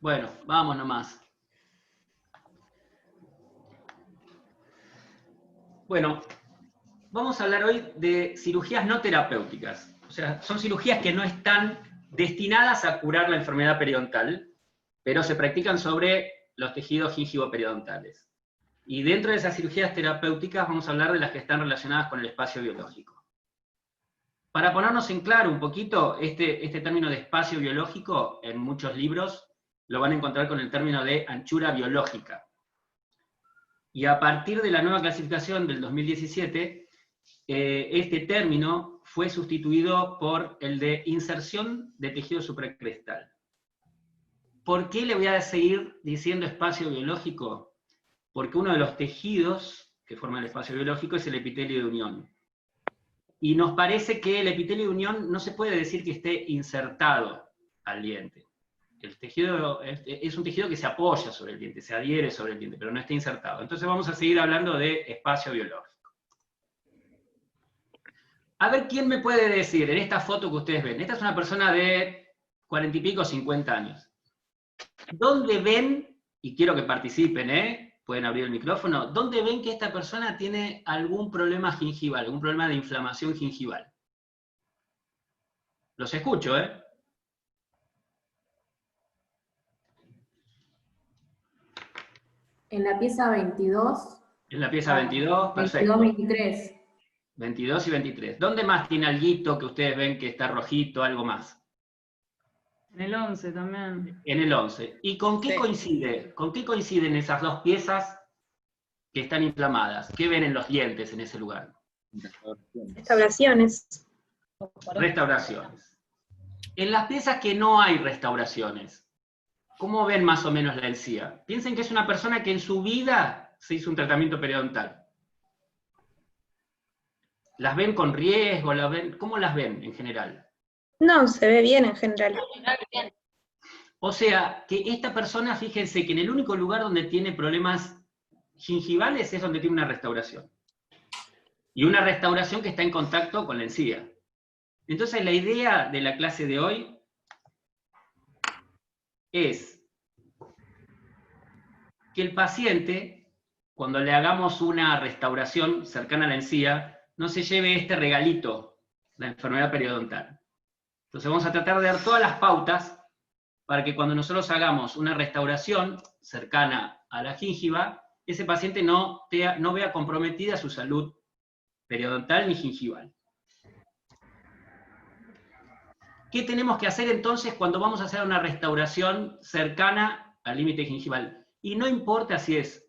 Bueno, vamos nomás. Bueno, vamos a hablar hoy de cirugías no terapéuticas. O sea, son cirugías que no están destinadas a curar la enfermedad periodontal, pero se practican sobre los tejidos gingivoperidontales. Y dentro de esas cirugías terapéuticas vamos a hablar de las que están relacionadas con el espacio biológico. Para ponernos en claro un poquito, este término de espacio biológico en muchos libros lo van a encontrar con el término de anchura biológica. Y a partir de la nueva clasificación del 2017, este término fue sustituido por el de inserción de tejido supracrestal. ¿Por qué le voy a seguir diciendo espacio biológico? Porque uno de los tejidos que forman el espacio biológico es el epitelio de unión. Y nos parece que el epitelio de unión no se puede decir que esté insertado al diente. El tejido es un tejido que se apoya sobre el diente, se adhiere sobre el diente, pero no está insertado. Entonces vamos a seguir hablando de espacio biológico. A ver, ¿quién me puede decir en esta foto que ustedes ven? Esta es una persona de 40 y pico, 50 años. ¿Dónde ven, y quiero que participen, pueden abrir el micrófono, dónde ven que esta persona tiene algún problema gingival, algún problema de inflamación gingival? Los escucho, En la pieza 22. En la pieza 22, perfecto. 22-23. 22 y 23. ¿Dónde más tiene alguito que ustedes ven que está rojito, algo más? En el 11 también. En el 11. ¿Y con qué coincide? ¿Con qué coinciden esas dos piezas que están inflamadas? ¿Qué ven en los dientes en ese lugar? Restauraciones. Restauraciones. En las piezas que no hay restauraciones, ¿cómo ven más o menos la encía? Piensen que es una persona que en su vida se hizo un tratamiento periodontal. ¿Las ven con riesgo? ¿Cómo las ven en general? No, se ve bien en general. O sea, que esta persona, fíjense que en el único lugar donde tiene problemas gingivales es donde tiene una restauración. Y una restauración que está en contacto con la encía. Entonces la idea de la clase de hoy es que el paciente, cuando le hagamos una restauración cercana a la encía, no se lleve este regalito, la enfermedad periodontal. Entonces vamos a tratar de dar todas las pautas para que cuando nosotros hagamos una restauración cercana a la gingiva, ese paciente no vea comprometida su salud periodontal ni gingival. ¿Qué tenemos que hacer entonces cuando vamos a hacer una restauración cercana al límite gingival? Y no importa si es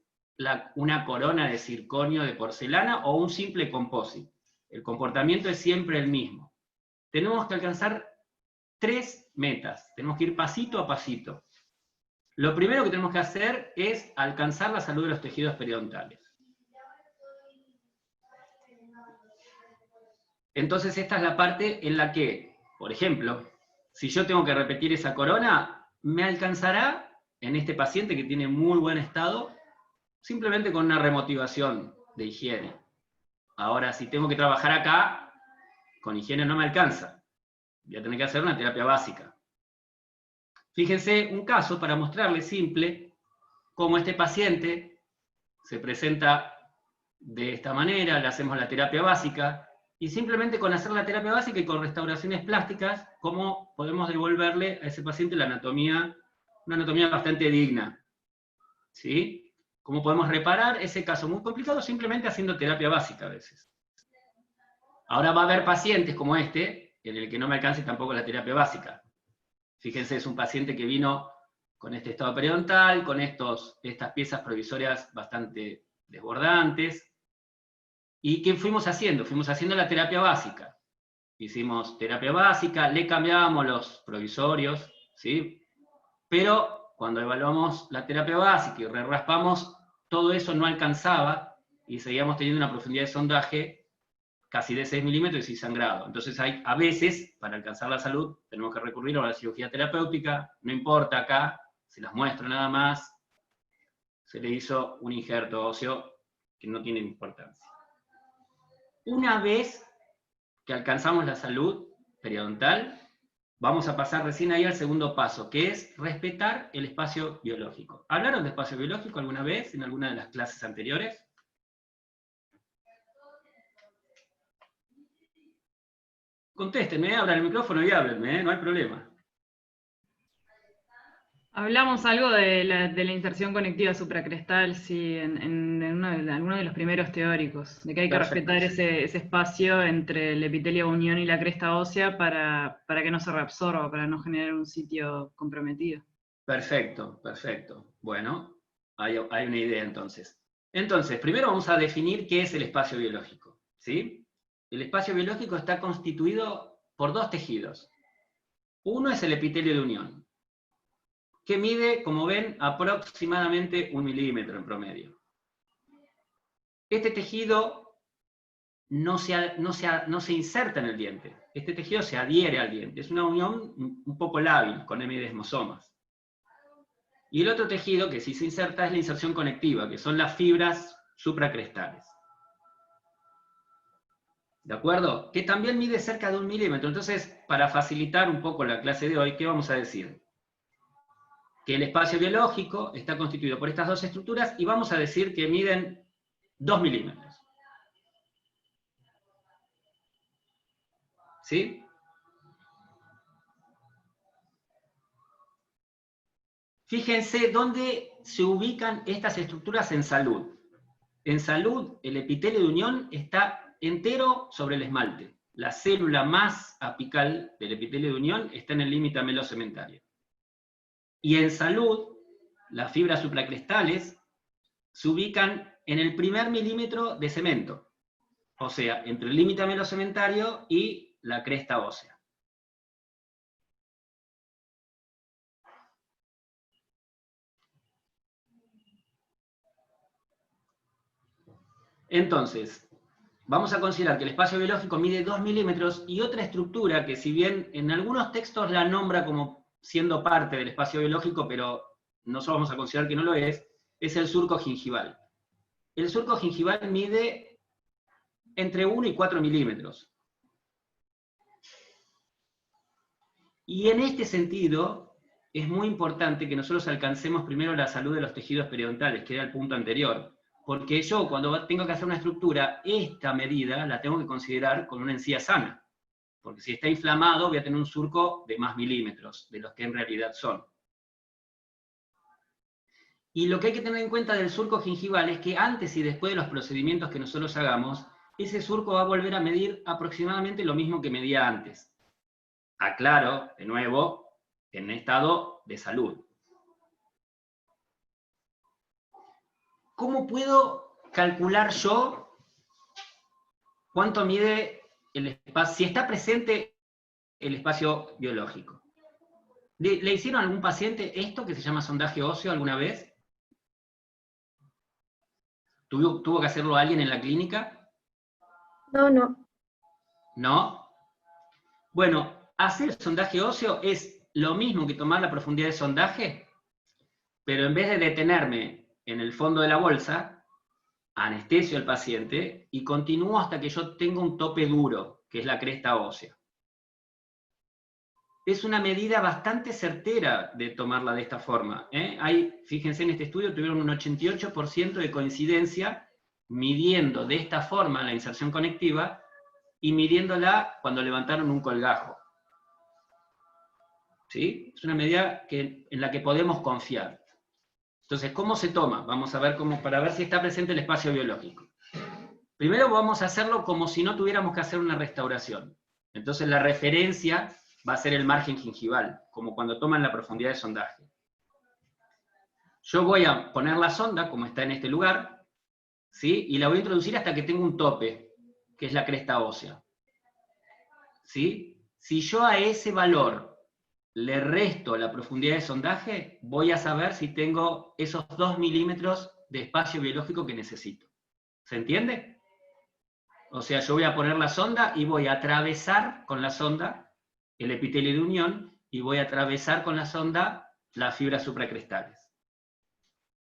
una corona de circonio de porcelana o un simple composite. El comportamiento es siempre el mismo. Tenemos que alcanzar 3 metas. Tenemos que ir pasito a pasito. Lo primero que tenemos que hacer es alcanzar la salud de los tejidos periodontales. Entonces esta es la parte en la que, por ejemplo, si yo tengo que repetir esa corona, ¿me alcanzará en este paciente que tiene muy buen estado? Simplemente con una remotivación de higiene. Ahora, si tengo que trabajar acá, con higiene no me alcanza. Voy a tener que hacer una terapia básica. Fíjense un caso para mostrarles simple cómo este paciente se presenta de esta manera, le hacemos la terapia básica, y simplemente con hacer la terapia básica y con restauraciones plásticas, cómo podemos devolverle a ese paciente la anatomía, una anatomía bastante digna. ¿Sí? ¿Cómo podemos reparar ese caso muy complicado simplemente haciendo terapia básica a veces? Ahora va a haber pacientes como este, en el que no me alcance tampoco la terapia básica. Fíjense, es un paciente que vino con este estado periodontal, con estas piezas provisorias bastante desbordantes. ¿Y qué fuimos haciendo? Fuimos haciendo la terapia básica. Hicimos terapia básica, le cambiábamos los provisorios, ¿sí? Pero cuando evaluamos la terapia básica y raspamos, todo eso no alcanzaba y seguíamos teniendo una profundidad de sondaje casi de 6 milímetros y sangrado. Entonces a veces, para alcanzar la salud, tenemos que recurrir a la cirugía terapéutica, no importa acá, se las muestro nada más, se le hizo un injerto óseo que no tiene importancia. Una vez que alcanzamos la salud periodontal, vamos a pasar recién ahí al segundo paso, que es respetar el espacio biológico. ¿Hablaron de espacio biológico alguna vez en alguna de las clases anteriores? Contéstenme, abran el micrófono y háblenme, no hay problema. Hablamos algo de la inserción conectiva supracrestal, sí, en alguno de los primeros teóricos, de que hay que Perfecto. respetar ese espacio entre el epitelio de unión y la cresta ósea para que no se reabsorba, para no generar un sitio comprometido. Perfecto, perfecto. Bueno, hay una idea entonces. Entonces, primero vamos a definir qué es el espacio biológico, ¿sí? El espacio biológico está constituido por dos tejidos. Uno es el epitelio de unión, que mide, como ven, aproximadamente 1 milímetro en promedio. Este tejido no se inserta en el diente. Este tejido se adhiere al diente. Es una unión un poco lábil, con hemidesmosomas. Y el otro tejido que sí se inserta es la inserción conectiva, que son las fibras supracrestales. ¿De acuerdo? Que también mide cerca de 1 milímetro. Entonces, para facilitar un poco la clase de hoy, ¿qué vamos a decir? Que el espacio biológico está constituido por estas dos estructuras y vamos a decir que miden 2 milímetros. ¿Sí? Fíjense dónde se ubican estas estructuras en salud. En salud, el epitelio de unión está entero sobre el esmalte. La célula más apical del epitelio de unión está en el límite amelocementario. Y en salud, las fibras supracrestales se ubican en el primer milímetro de cemento, o sea, entre el límite amelocementario y la cresta ósea. Entonces, vamos a considerar que el espacio biológico mide 2 milímetros y otra estructura que, si bien en algunos textos la nombra como siendo parte del espacio biológico, pero nosotros vamos a considerar que no lo es el surco gingival. El surco gingival mide entre 1 y 4 milímetros. Y en este sentido, es muy importante que nosotros alcancemos primero la salud de los tejidos periodontales, que era el punto anterior. Porque yo, cuando tengo que hacer una estructura, esta medida la tengo que considerar con una encía sana. Porque si está inflamado, voy a tener un surco de más milímetros, de los que en realidad son. Y lo que hay que tener en cuenta del surco gingival es que antes y después de los procedimientos que nosotros hagamos, ese surco va a volver a medir aproximadamente lo mismo que medía antes. Aclaro, de nuevo, en estado de salud. ¿Cómo puedo calcular yo cuánto mide el espacio, si está presente el espacio biológico? ¿Le hicieron a algún paciente esto que se llama sondaje óseo alguna vez? ¿Tuvo que hacerlo alguien en la clínica? No. ¿No? Bueno, hacer sondaje óseo es lo mismo que tomar la profundidad de sondaje, pero en vez de detenerme en el fondo de la bolsa, anestesio al paciente y continúo hasta que yo tenga un tope duro, que es la cresta ósea. Es una medida bastante certera de tomarla de esta forma. Fíjense, en este estudio tuvieron un 88% de coincidencia midiendo de esta forma la inserción conectiva y midiéndola cuando levantaron un colgajo. ¿Sí? Es una medida en la que podemos confiar. Entonces, ¿cómo se toma? Vamos a ver para ver si está presente el espacio biológico. Primero vamos a hacerlo como si no tuviéramos que hacer una restauración. Entonces la referencia va a ser el margen gingival, como cuando toman la profundidad de sondaje. Yo voy a poner la sonda, como está en este lugar, ¿sí? Y la voy a introducir hasta que tenga un tope, que es la cresta ósea. ¿Sí? Si yo a ese valor le resto la profundidad de sondaje, voy a saber si tengo esos 2 milímetros de espacio biológico que necesito. ¿Se entiende? O sea, yo voy a poner la sonda y voy a atravesar con la sonda el epitelio de unión y voy a atravesar con la sonda las fibras supracrestales.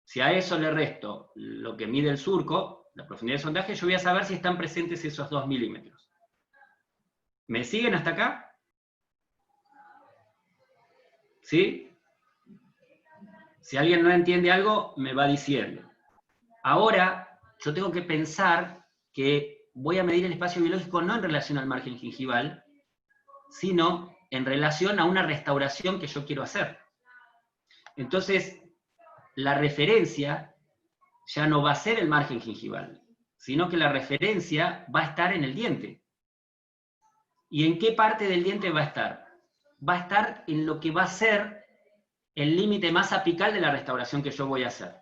Si a eso le resto lo que mide el surco, la profundidad de sondaje, yo voy a saber si están presentes esos 2 milímetros. ¿Me siguen hasta acá? ¿Sí? Si alguien no entiende algo, me va diciendo. Ahora, yo tengo que pensar que voy a medir el espacio biológico no en relación al margen gingival, sino en relación a una restauración que yo quiero hacer. Entonces, la referencia ya no va a ser el margen gingival, sino que la referencia va a estar en el diente. ¿Y en qué parte del diente va a estar? Va a estar en lo que va a ser el límite más apical de la restauración que yo voy a hacer.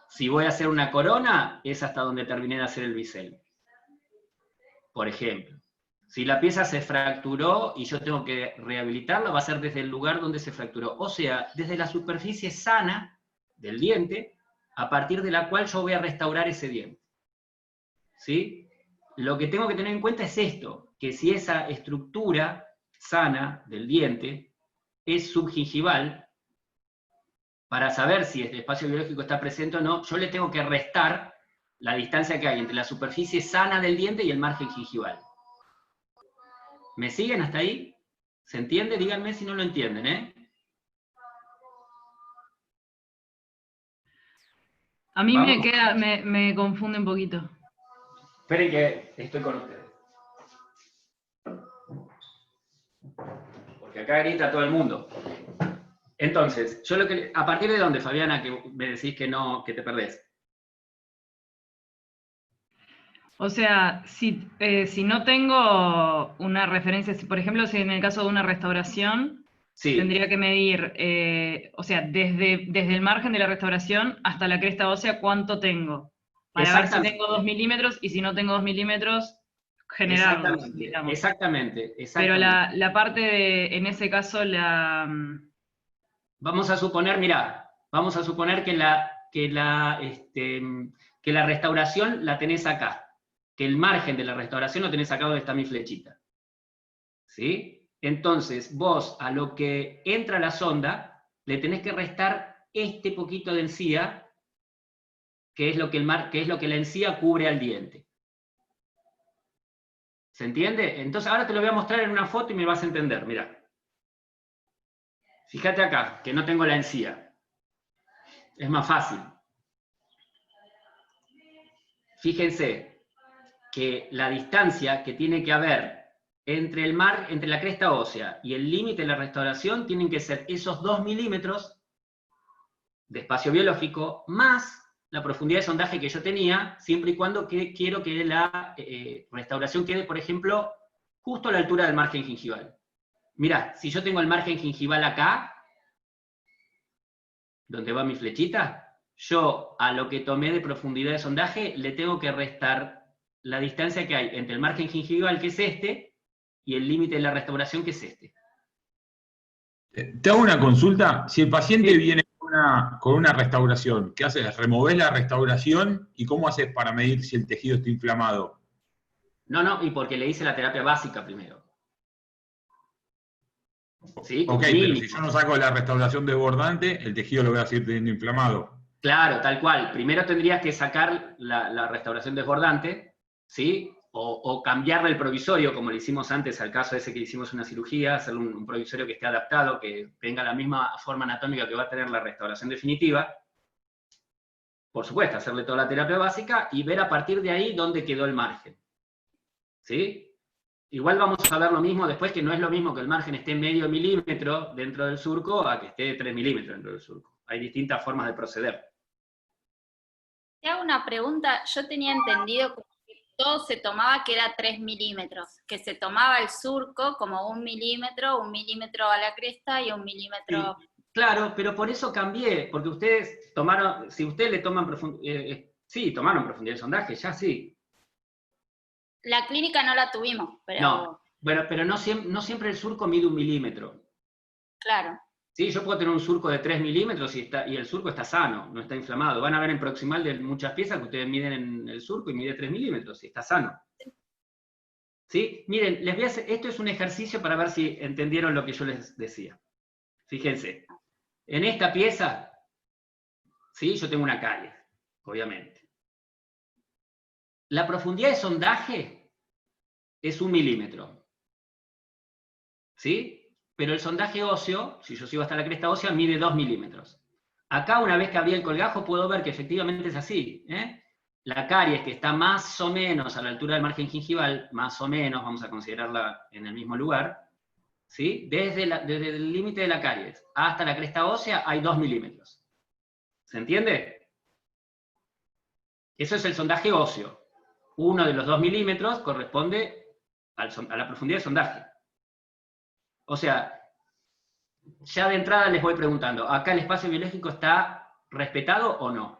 Si voy a hacer una corona, es hasta donde terminé de hacer el bisel. Por ejemplo, si la pieza se fracturó y yo tengo que rehabilitarla, va a ser desde el lugar donde se fracturó. O sea, desde la superficie sana del diente, a partir de la cual yo voy a restaurar ese diente. ¿Sí? Lo que tengo que tener en cuenta es esto, que si esa estructura sana del diente es subgingival, para saber si este espacio biológico está presente o no, yo le tengo que restar la distancia que hay entre la superficie sana del diente y el margen gingival. ¿Me siguen hasta ahí? ¿Se entiende? Díganme si no lo entienden, ¿eh? A mí ¿Vamos? me confunde un poquito. Esperen que estoy con ustedes. Porque acá grita todo el mundo. Entonces, yo lo que, ¿a partir de dónde, Fabiana, que me decís que no, que te perdés? O sea, si no tengo una referencia, por ejemplo, si en el caso de una restauración, Sí. tendría que medir, o sea, desde el margen de la restauración hasta la cresta ósea, ¿cuánto tengo? Para ver si tengo 2 milímetros, y si no tengo 2 milímetros, generarlos, digamos. Exactamente. Pero la parte de, en ese caso, Vamos a suponer, mirá, vamos a suponer que la restauración la tenés acá, que el margen de la restauración lo tenés acá donde está mi flechita. ¿Sí? Entonces, vos a lo que entra la sonda, le tenés que restar este poquito de encía, que es lo que la encía cubre al diente. ¿Se entiende? Entonces, ahora te lo voy a mostrar en una foto y me vas a entender, mirá. Fíjate acá, que no tengo la encía. Es más fácil. Fíjense que la distancia que tiene que haber entre la cresta ósea y el límite de la restauración tienen que ser esos 2 milímetros de espacio biológico más la profundidad de sondaje que yo tenía, siempre y cuando quiero que la restauración quede, por ejemplo, justo a la altura del margen gingival. Mirá, si yo tengo el margen gingival acá, donde va mi flechita, yo a lo que tomé de profundidad de sondaje le tengo que restar la distancia que hay entre el margen gingival, que es este, y el límite de la restauración, que es este. Te hago una consulta. Si el paciente Sí. viene con una restauración, ¿qué haces? ¿Removés la restauración? ¿Y cómo haces para medir si el tejido está inflamado? No, y porque le hice la terapia básica primero. ¿Sí? Ok, Mínimo. pero si yo no saco la restauración desbordante, el tejido lo voy a seguir teniendo inflamado. Claro, tal cual. Primero tendrías que sacar la restauración desbordante, ¿sí? O cambiarle el provisorio, como le hicimos antes al caso ese que hicimos una cirugía, hacerle un provisorio que esté adaptado, que tenga la misma forma anatómica que va a tener la restauración definitiva. Por supuesto, hacerle toda la terapia básica y ver a partir de ahí dónde quedó el margen. ¿Sí? Igual vamos a ver lo mismo después, que no es lo mismo que el margen esté medio milímetro dentro del surco a que esté 3 milímetros dentro del surco. Hay distintas formas de proceder. Te hago una pregunta. Yo tenía entendido que todo se tomaba que era 3 milímetros, que se tomaba el surco como 1 milímetro a la cresta y 1 milímetro. Sí, claro, pero por eso cambié, porque ustedes tomaron, si ustedes le toman sí, tomaron profundidad de sondaje, ya sí. La clínica no la tuvimos, pero... No, bueno, pero no siempre el surco mide 1 milímetro. Claro. Sí, yo puedo tener un surco de 3 milímetros y el surco está sano, no está inflamado. Van a ver en proximal de muchas piezas que ustedes miden en el surco y mide 3 milímetros y está sano. ¿Sí? Miren, les voy a hacer, esto es un ejercicio para ver si entendieron lo que yo les decía. Fíjense, en esta pieza, ¿sí? Yo tengo una calle, obviamente. La profundidad de sondaje es 1 milímetro. ¿Sí? pero el sondaje óseo, si yo sigo hasta la cresta ósea, mide 2 milímetros. Acá, una vez que abrí el colgajo, puedo ver que efectivamente es así. La caries, que está más o menos a la altura del margen gingival, más o menos, vamos a considerarla en el mismo lugar, ¿sí? Desde el límite de la caries hasta la cresta ósea hay 2 milímetros. ¿Se entiende? Eso es el sondaje óseo. Uno de los 2 milímetros corresponde a la profundidad de sondaje. O sea, ya de entrada les voy preguntando, ¿acá el espacio biológico está respetado o no?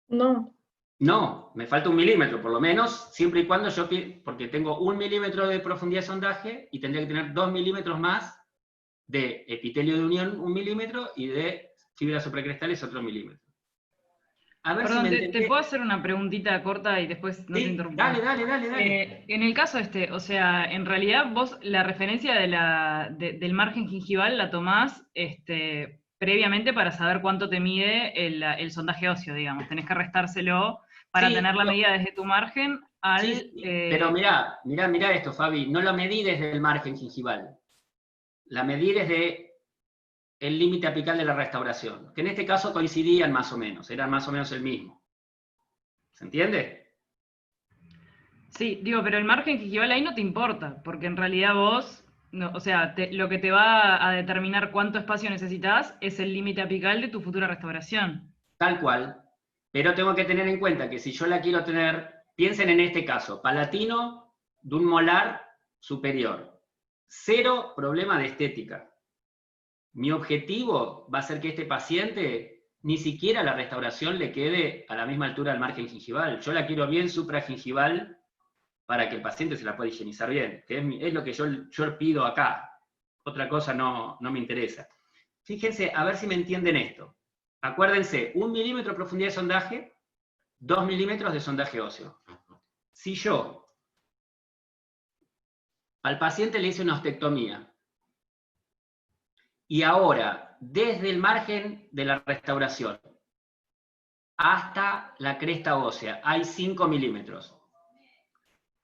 No. No, me falta 1 milímetro, por lo menos, siempre y cuando yo, porque tengo 1 milímetro de profundidad de sondaje y tendría que tener 2 milímetros más de epitelio de unión, 1 milímetro, y de fibras supracrestales, otro milímetro. A ver. Perdón, si me ¿te entendés. puedo hacer una preguntita corta y después no te Sí, interrumpo? dale. En el caso o sea, en realidad vos la referencia del margen gingival la tomás previamente para saber cuánto te mide el sondaje óseo, digamos. Tenés que restárselo para Sí, tener la medida desde tu margen al... Sí, pero mirá esto, Fabi, no lo medí desde el margen gingival. La medí desde el límite apical de la restauración, que en este caso coincidían más o menos, eran más o menos el mismo. ¿Se entiende? Sí, digo, pero el margen gingival ahí no te importa, porque en realidad vos, no, o sea, lo que te va a determinar cuánto espacio necesitas es el límite apical de tu futura restauración. Tal cual. Pero tengo que tener en cuenta que si yo la quiero tener, piensen en este caso, palatino de un molar superior. 0 problema de estética. Mi objetivo va a ser que este paciente ni siquiera la restauración le quede a la misma altura del margen gingival. Yo la quiero bien supragingival para que el paciente se la pueda higienizar bien, que es lo que yo pido acá. Otra cosa no me interesa. Fíjense, a ver si me entienden esto. Acuérdense, 1 milímetro de profundidad de sondaje, 2 milímetros de sondaje óseo. Si yo al paciente le hice una ostectomía, y ahora, desde el margen de la restauración hasta la cresta ósea, hay 5 milímetros.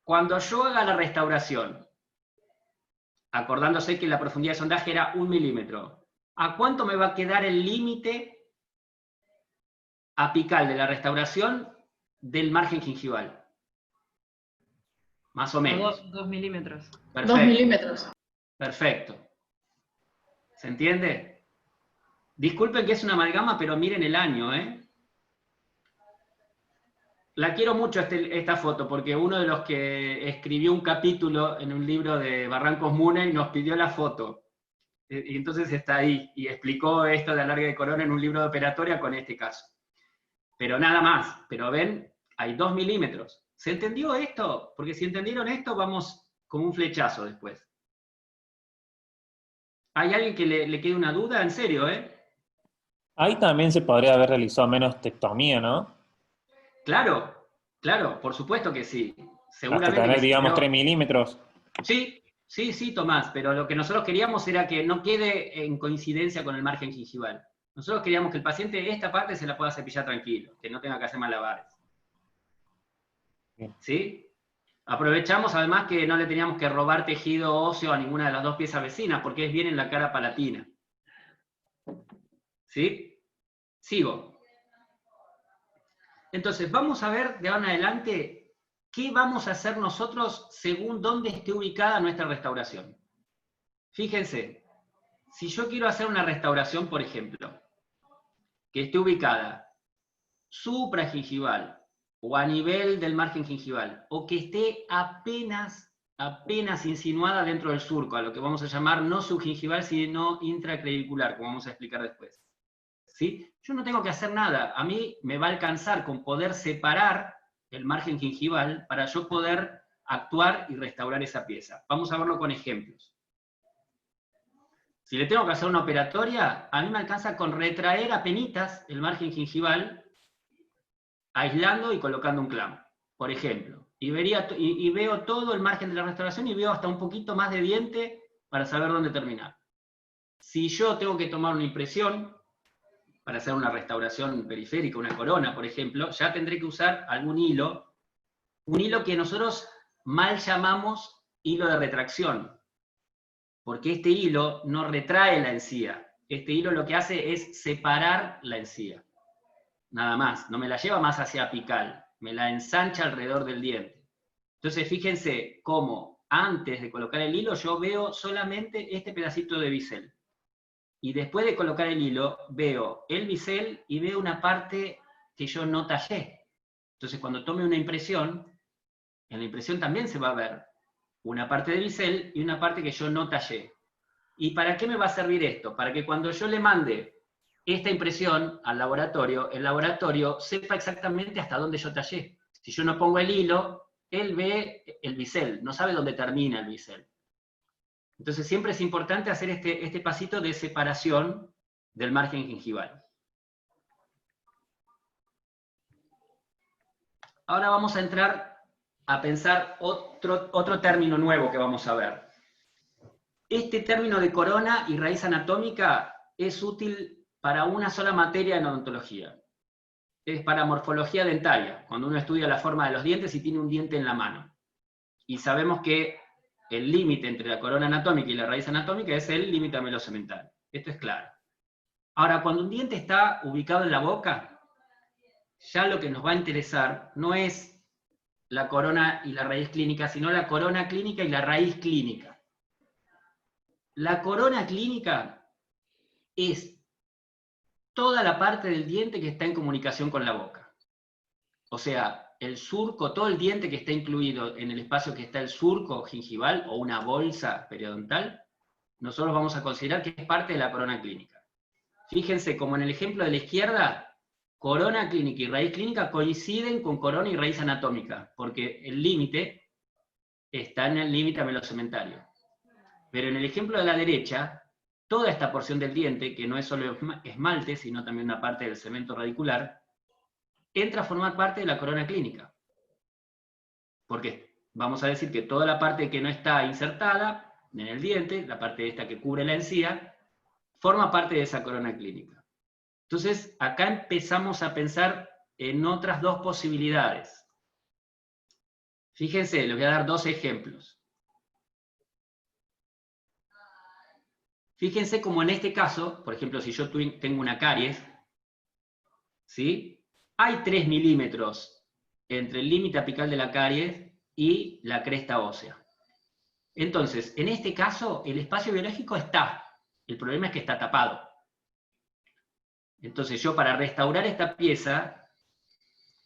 Cuando yo haga la restauración, acordándose que la profundidad de sondaje era 1 milímetro, ¿a cuánto me va a quedar el límite apical de la restauración del margen gingival? Más o menos. 2 milímetros. Perfecto. 2 milímetros. Perfecto. ¿Se entiende? Disculpen que es una amalgama, pero miren el año, La quiero mucho esta foto, porque uno de los que escribió un capítulo en un libro de Barrancos Muney nos pidió la foto. Y entonces está ahí, y explicó esto de alargue de corona en un libro de operatoria con este caso. Pero nada más, pero ven, hay 2 milímetros. ¿Se entendió esto? Porque si entendieron esto, vamos como un flechazo después. ¿Hay alguien que le quede una duda? En serio, Ahí también se podría haber realizado menostectomía, ¿no? Claro, por supuesto que sí. Seguramente Hasta tener, que sí, digamos, pero... 3 milímetros. Sí, Tomás, pero lo que nosotros queríamos era que no quede en coincidencia con el margen gingival. Nosotros queríamos que el paciente esta parte se la pueda cepillar tranquilo, que no tenga que hacer malabares. Bien. ¿Sí? Aprovechamos además que no le teníamos que robar tejido óseo a ninguna de las 2 piezas vecinas, porque es bien en la cara palatina. ¿Sí? Sigo. Entonces, vamos a ver de ahora en adelante qué vamos a hacer nosotros según dónde esté ubicada nuestra restauración. Fíjense, si yo quiero hacer una restauración, por ejemplo, que esté ubicada supragingival, o a nivel del margen gingival, o que esté apenas insinuada dentro del surco, a lo que vamos a llamar no subgingival, sino intraclavicular, como vamos a explicar después. ¿Sí? Yo no tengo que hacer nada, a mí me va a alcanzar con poder separar el margen gingival para yo poder actuar y restaurar esa pieza. Vamos a verlo con ejemplos. Si le tengo que hacer una operatoria, a mí me alcanza con retraer apenitas el margen gingival, aislando y colocando un clamp, por ejemplo. Y veo todo el margen de la restauración y veo hasta un poquito más de diente para saber dónde terminar. Si yo tengo que tomar una impresión para hacer una restauración periférica, una corona, por ejemplo, ya tendré que usar algún hilo, un hilo que nosotros mal llamamos hilo de retracción. porque este hilo no retrae la encía. Este hilo lo que hace es separar la encía. Nada más, no me la lleva más hacia apical, me la ensancha alrededor del diente. Entonces fíjense cómo antes de colocar el hilo yo veo solamente este pedacito de bisel. Y después de colocar el hilo veo el bisel y veo una parte que yo no tallé. Entonces cuando tome una impresión, en la impresión también se va a ver una parte de bisel y una parte que yo no tallé. ¿Y para qué me va a servir esto? Para que cuando yo le mande esta impresión al laboratorio, el laboratorio sepa exactamente hasta dónde yo tallé. Si yo no pongo el hilo, él ve el bisel, no sabe dónde termina el bisel. Entonces siempre es importante hacer este pasito de separación del margen gingival. Ahora vamos a entrar a pensar otro término nuevo que vamos a ver. Este término de corona y raíz anatómica es útil para una sola materia en odontología. Es para morfología dentaria, cuando uno estudia la forma de los dientes y tiene un diente en la mano. Y sabemos que el límite entre la corona anatómica y la raíz anatómica es el límite amelocementario. Esto es claro. Ahora, cuando un diente está ubicado en la boca, ya lo que nos va a interesar no es la corona y la raíz clínica, sino la corona clínica y la raíz clínica. La corona clínica es toda la parte del diente que está en comunicación con la boca. O sea, el surco, todo el diente que está incluido en el espacio que está el surco gingival o una bolsa periodontal, nosotros vamos a considerar que es parte de la corona clínica. Fíjense, como en el ejemplo de la izquierda, corona clínica y raíz clínica coinciden con corona y raíz anatómica, porque el límite está en el límite amelocementario. Pero en el ejemplo de la derecha, toda esta porción del diente, que no es solo esmalte, sino también una parte del cemento radicular, entra a formar parte de la corona clínica. Porque vamos a decir que toda la parte que no está insertada en el diente, la parte esta que cubre la encía, forma parte de esa corona clínica. Entonces, acá empezamos a pensar en otras dos posibilidades. Fíjense, les voy a dar dos ejemplos. Fíjense como en este caso, por ejemplo, si yo tengo una caries, ¿sí? Hay 3 milímetros entre el límite apical de la caries y la cresta ósea. Entonces, en este caso, el espacio biológico está. El problema es que está tapado. Entonces yo para restaurar esta pieza,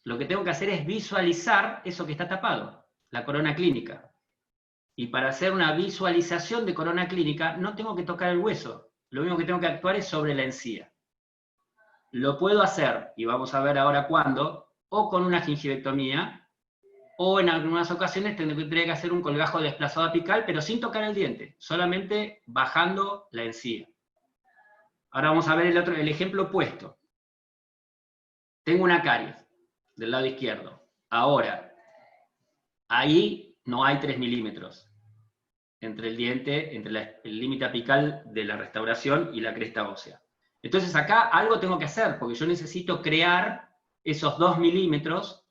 lo que tengo que hacer es visualizar eso que está tapado, la corona clínica. Y para hacer una visualización de corona clínica, no tengo que tocar el hueso. Lo único que tengo que actuar es sobre la encía. Lo puedo hacer, y vamos a ver ahora cuándo, o con una gingivectomía, o en algunas ocasiones tendré que hacer un colgajo desplazado apical, pero sin tocar el diente, solamente bajando la encía. Ahora vamos a ver el ejemplo opuesto. Tengo una caries del lado izquierdo. Ahora, ahí no hay 3 milímetros entre el diente, entre el límite apical de la restauración y la cresta ósea. Entonces acá algo tengo que hacer, porque yo necesito crear esos 2 milímetros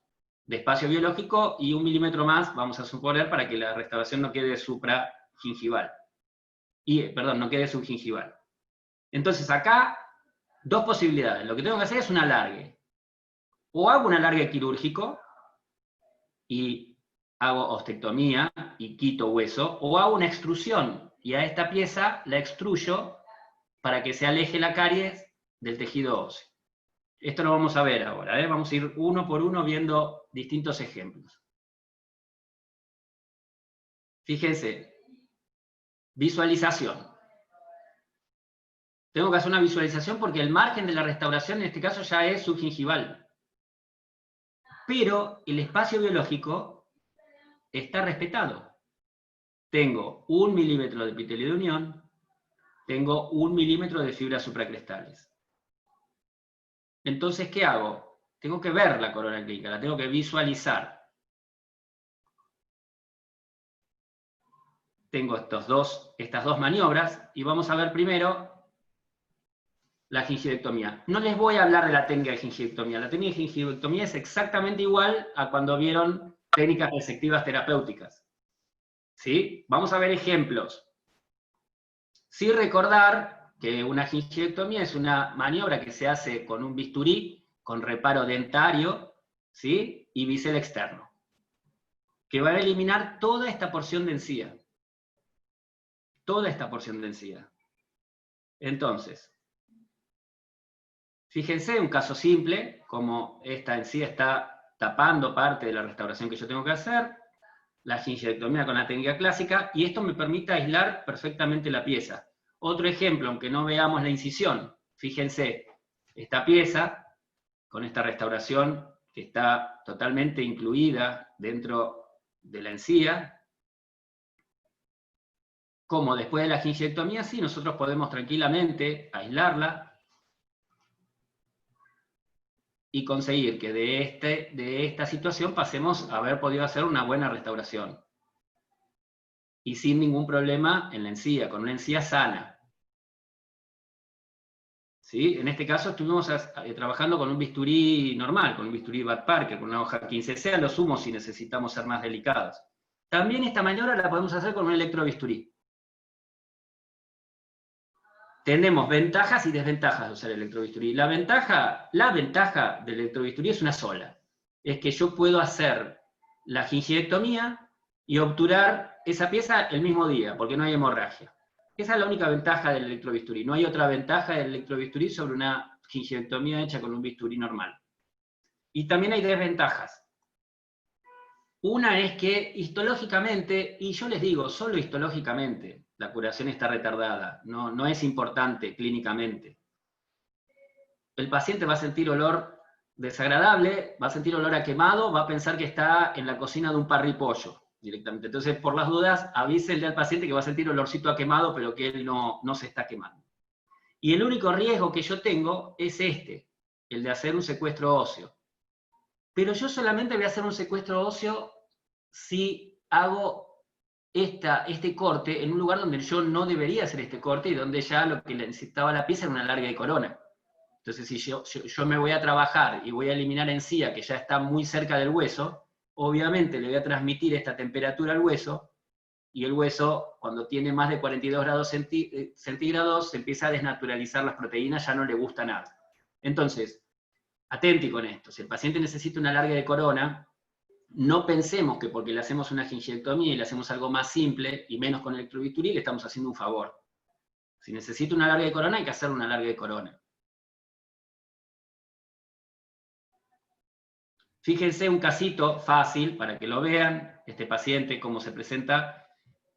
de espacio biológico y 1 milímetro más, vamos a suponer, para que la restauración no quede supragingival. Perdón, no quede subgingival. Entonces acá, dos posibilidades. Lo que tengo que hacer es un alargue. O hago un alargue quirúrgico y hago ostectomía y quito hueso, o hago una extrusión y a esta pieza la extruyo para que se aleje la caries del tejido óseo. Esto lo vamos a ver ahora, ¿eh? Vamos a ir uno por uno viendo distintos ejemplos. Fíjense, visualización. Tengo que hacer una visualización porque el margen de la restauración en este caso ya es subgingival. Pero el espacio biológico está respetado. Tengo 1 milímetro de epitelio de unión, tengo 1 milímetro de fibras supracrestales. Entonces, ¿qué hago? Tengo que ver la corona clínica, la tengo que visualizar. Tengo estas dos maniobras, y vamos a ver primero la gingivectomía. No les voy a hablar de la técnica de gingivectomía. La técnica de gingivectomía es exactamente igual a cuando vieron técnicas resectivas terapéuticas. ¿Sí? Vamos a ver ejemplos. Sí recordar que una gingiviectomía es una maniobra que se hace con un bisturí, con reparo dentario, ¿sí? Y bisel externo, que va a eliminar toda esta porción de encía. Toda esta porción de encía. Entonces, fíjense un caso simple, como esta encía está tapando parte de la restauración que yo tengo que hacer, la gingiviectomía con la técnica clásica, y esto me permite aislar perfectamente la pieza. Otro ejemplo, aunque no veamos la incisión, fíjense, esta pieza, con esta restauración que está totalmente incluida dentro de la encía, como después de la gingiviectomía, sí, nosotros podemos tranquilamente aislarla y conseguir que de esta situación pasemos a haber podido hacer una buena restauración. Y sin ningún problema en la encía, con una encía sana. ¿Sí? En este caso estuvimos trabajando con un bisturí normal, con un bisturí Bad Parker, con una hoja 15C, a lo sumo si necesitamos ser más delicados. También esta maniobra la podemos hacer con un electrobisturí. Tenemos ventajas y desventajas de usar el electrobisturí. La ventaja del electrobisturí es una sola. Es que yo puedo hacer la gingiviectomía y obturar esa pieza el mismo día, porque no hay hemorragia. Esa es la única ventaja del electrobisturí. No hay otra ventaja del electrobisturí sobre una gingiviectomía hecha con un bisturí normal. Y también hay desventajas. Una es que histológicamente, y yo les digo, solo histológicamente, la curación está retardada, no es importante clínicamente. El paciente va a sentir olor desagradable, va a sentir olor a quemado, va a pensar que está en la cocina de un parripollo directamente. Entonces, por las dudas, avísenle al paciente que va a sentir olorcito a quemado, pero que él no se está quemando. Y el único riesgo que yo tengo es el de hacer un secuestro óseo. Pero yo solamente voy a hacer un secuestro óseo si hago este corte en un lugar donde yo no debería hacer este corte y donde ya lo que le necesitaba la pieza era una larga de corona. Entonces, si yo me voy a trabajar y voy a eliminar encía que ya está muy cerca del hueso, obviamente le voy a transmitir esta temperatura al hueso, y el hueso, cuando tiene más de 42 grados centígrados, se empieza a desnaturalizar las proteínas, ya no le gusta nada. Entonces, atenti con esto. Si el paciente necesita una larga de corona, no pensemos que porque le hacemos una gingiviectomía y le hacemos algo más simple y menos con electrobisturí, le estamos haciendo un favor. Si necesita una larga de corona, hay que hacerle una larga de corona. Fíjense un casito fácil para que lo vean, este paciente, cómo se presenta.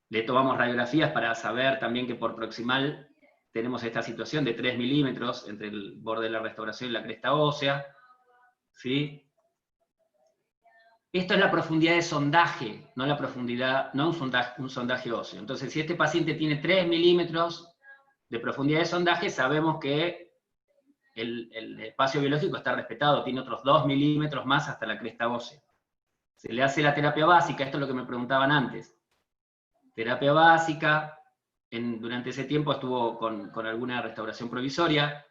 Le tomamos radiografías para saber también que por proximal tenemos esta situación de 3 milímetros entre el borde de la restauración y la cresta ósea. ¿Sí? Esto es la profundidad de sondaje, no la profundidad, no un sondaje óseo. Entonces, si este paciente tiene 3 milímetros de profundidad de sondaje, sabemos que el espacio biológico está respetado, tiene otros 2 milímetros más hasta la cresta ósea. Se le hace la terapia básica, esto es lo que me preguntaban antes. Terapia básica, durante ese tiempo estuvo con alguna restauración provisoria.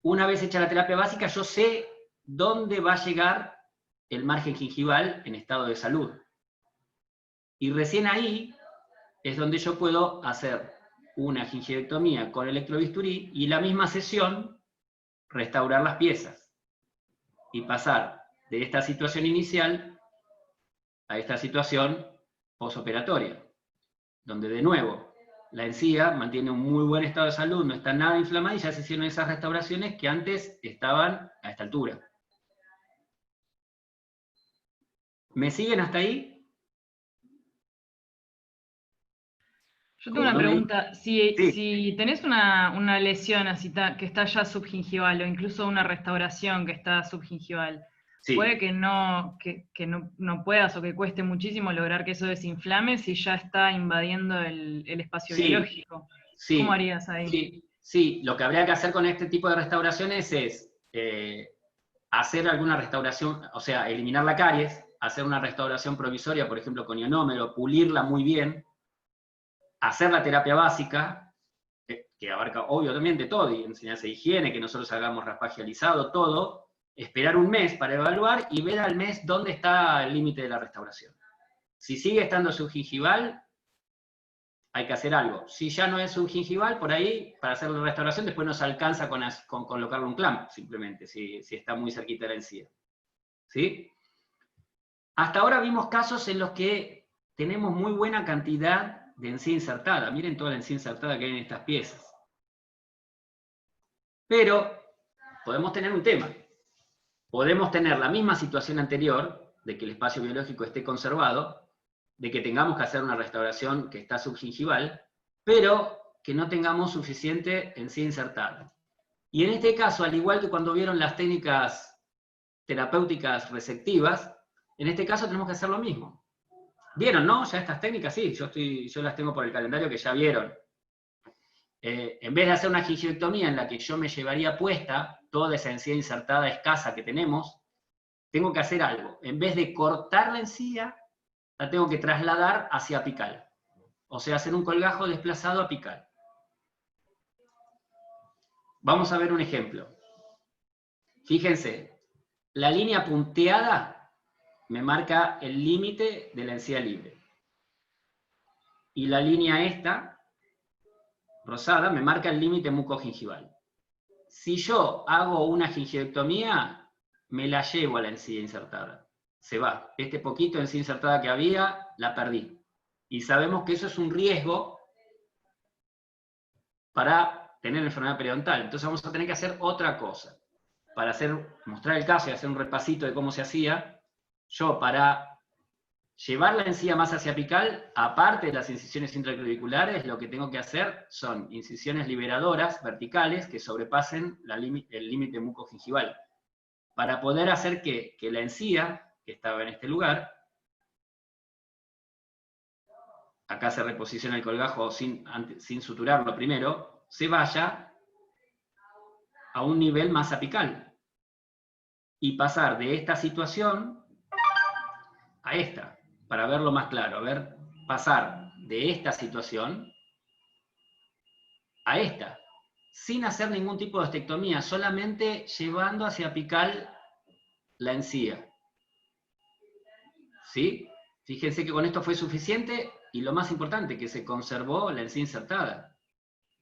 Una vez hecha la terapia básica, yo sé dónde va a llegar el margen gingival en estado de salud. Y recién ahí es donde yo puedo hacer una gingiviectomía con electrobisturí y la misma sesión restaurar las piezas y pasar de esta situación inicial a esta situación posoperatoria, donde de nuevo la encía mantiene un muy buen estado de salud, no está nada inflamada y ya se hicieron esas restauraciones que antes estaban a esta altura. ¿Me siguen hasta ahí? Yo tengo una pregunta. Si tenés una lesión así que está ya subgingival, o incluso una restauración que está subgingival, sí, puede que no puedas o que cueste muchísimo lograr que eso desinflame si ya está invadiendo el espacio biológico. Sí, ¿cómo harías ahí? Sí, lo que habría que hacer con este tipo de restauraciones es hacer alguna restauración, o sea, eliminar la caries, hacer una restauración provisoria, por ejemplo, con ionómero, pulirla muy bien, hacer la terapia básica, que abarca obviamente todo, y enseñanza de higiene, que nosotros hagamos raspaje alisado, todo, esperar un mes para evaluar y ver al mes dónde está el límite de la restauración. Si sigue estando subgingival, hay que hacer algo. Si ya no es un gingival, por ahí, para hacer la restauración, después nos alcanza con colocarle un clamp, simplemente, si está muy cerquita de la encía. ¿Sí? Hasta ahora vimos casos en los que tenemos muy buena cantidad de encía insertada. Miren toda la encía insertada que hay en estas piezas. Pero podemos tener un tema. Podemos tener la misma situación anterior, de que el espacio biológico esté conservado, de que tengamos que hacer una restauración que está subgingival, pero que no tengamos suficiente encía insertada. Y en este caso, al igual que cuando vieron las técnicas terapéuticas resectivas, en este caso tenemos que hacer lo mismo. ¿Vieron, no? Ya estas técnicas, sí, yo las tengo por el calendario que ya vieron. En vez de hacer una gingiviectomía en la que yo me llevaría puesta toda esa encía insertada escasa que tenemos, tengo que hacer algo. En vez de cortar la encía, la tengo que trasladar hacia apical. O sea, hacer un colgajo desplazado apical. Vamos a ver un ejemplo. Fíjense, la línea punteada me marca el límite de la encía libre. Y la línea esta, rosada, me marca el límite mucogingival. Si yo hago una gingiviectomía, me la llevo a la encía insertada. Se va. Este poquito de encía insertada que había, la perdí. Y sabemos que eso es un riesgo para tener enfermedad periodontal. Entonces vamos a tener que hacer otra cosa. Para mostrar el caso y hacer un repasito de cómo se hacía, yo para llevar la encía más hacia apical, aparte de las incisiones intraclaviculares, lo que tengo que hacer son incisiones liberadoras verticales que sobrepasen el límite mucogingival. Para poder hacer que la encía, que estaba en este lugar, acá se reposiciona el colgajo sin suturarlo primero, se vaya a un nivel más apical. Y pasar de esta situación a esta. Para verlo más claro, pasar de esta situación a esta, sin hacer ningún tipo de ostectomía, solamente llevando hacia apical la encía. ¿Sí? Fíjense que con esto fue suficiente, y lo más importante, que se conservó la encía insertada.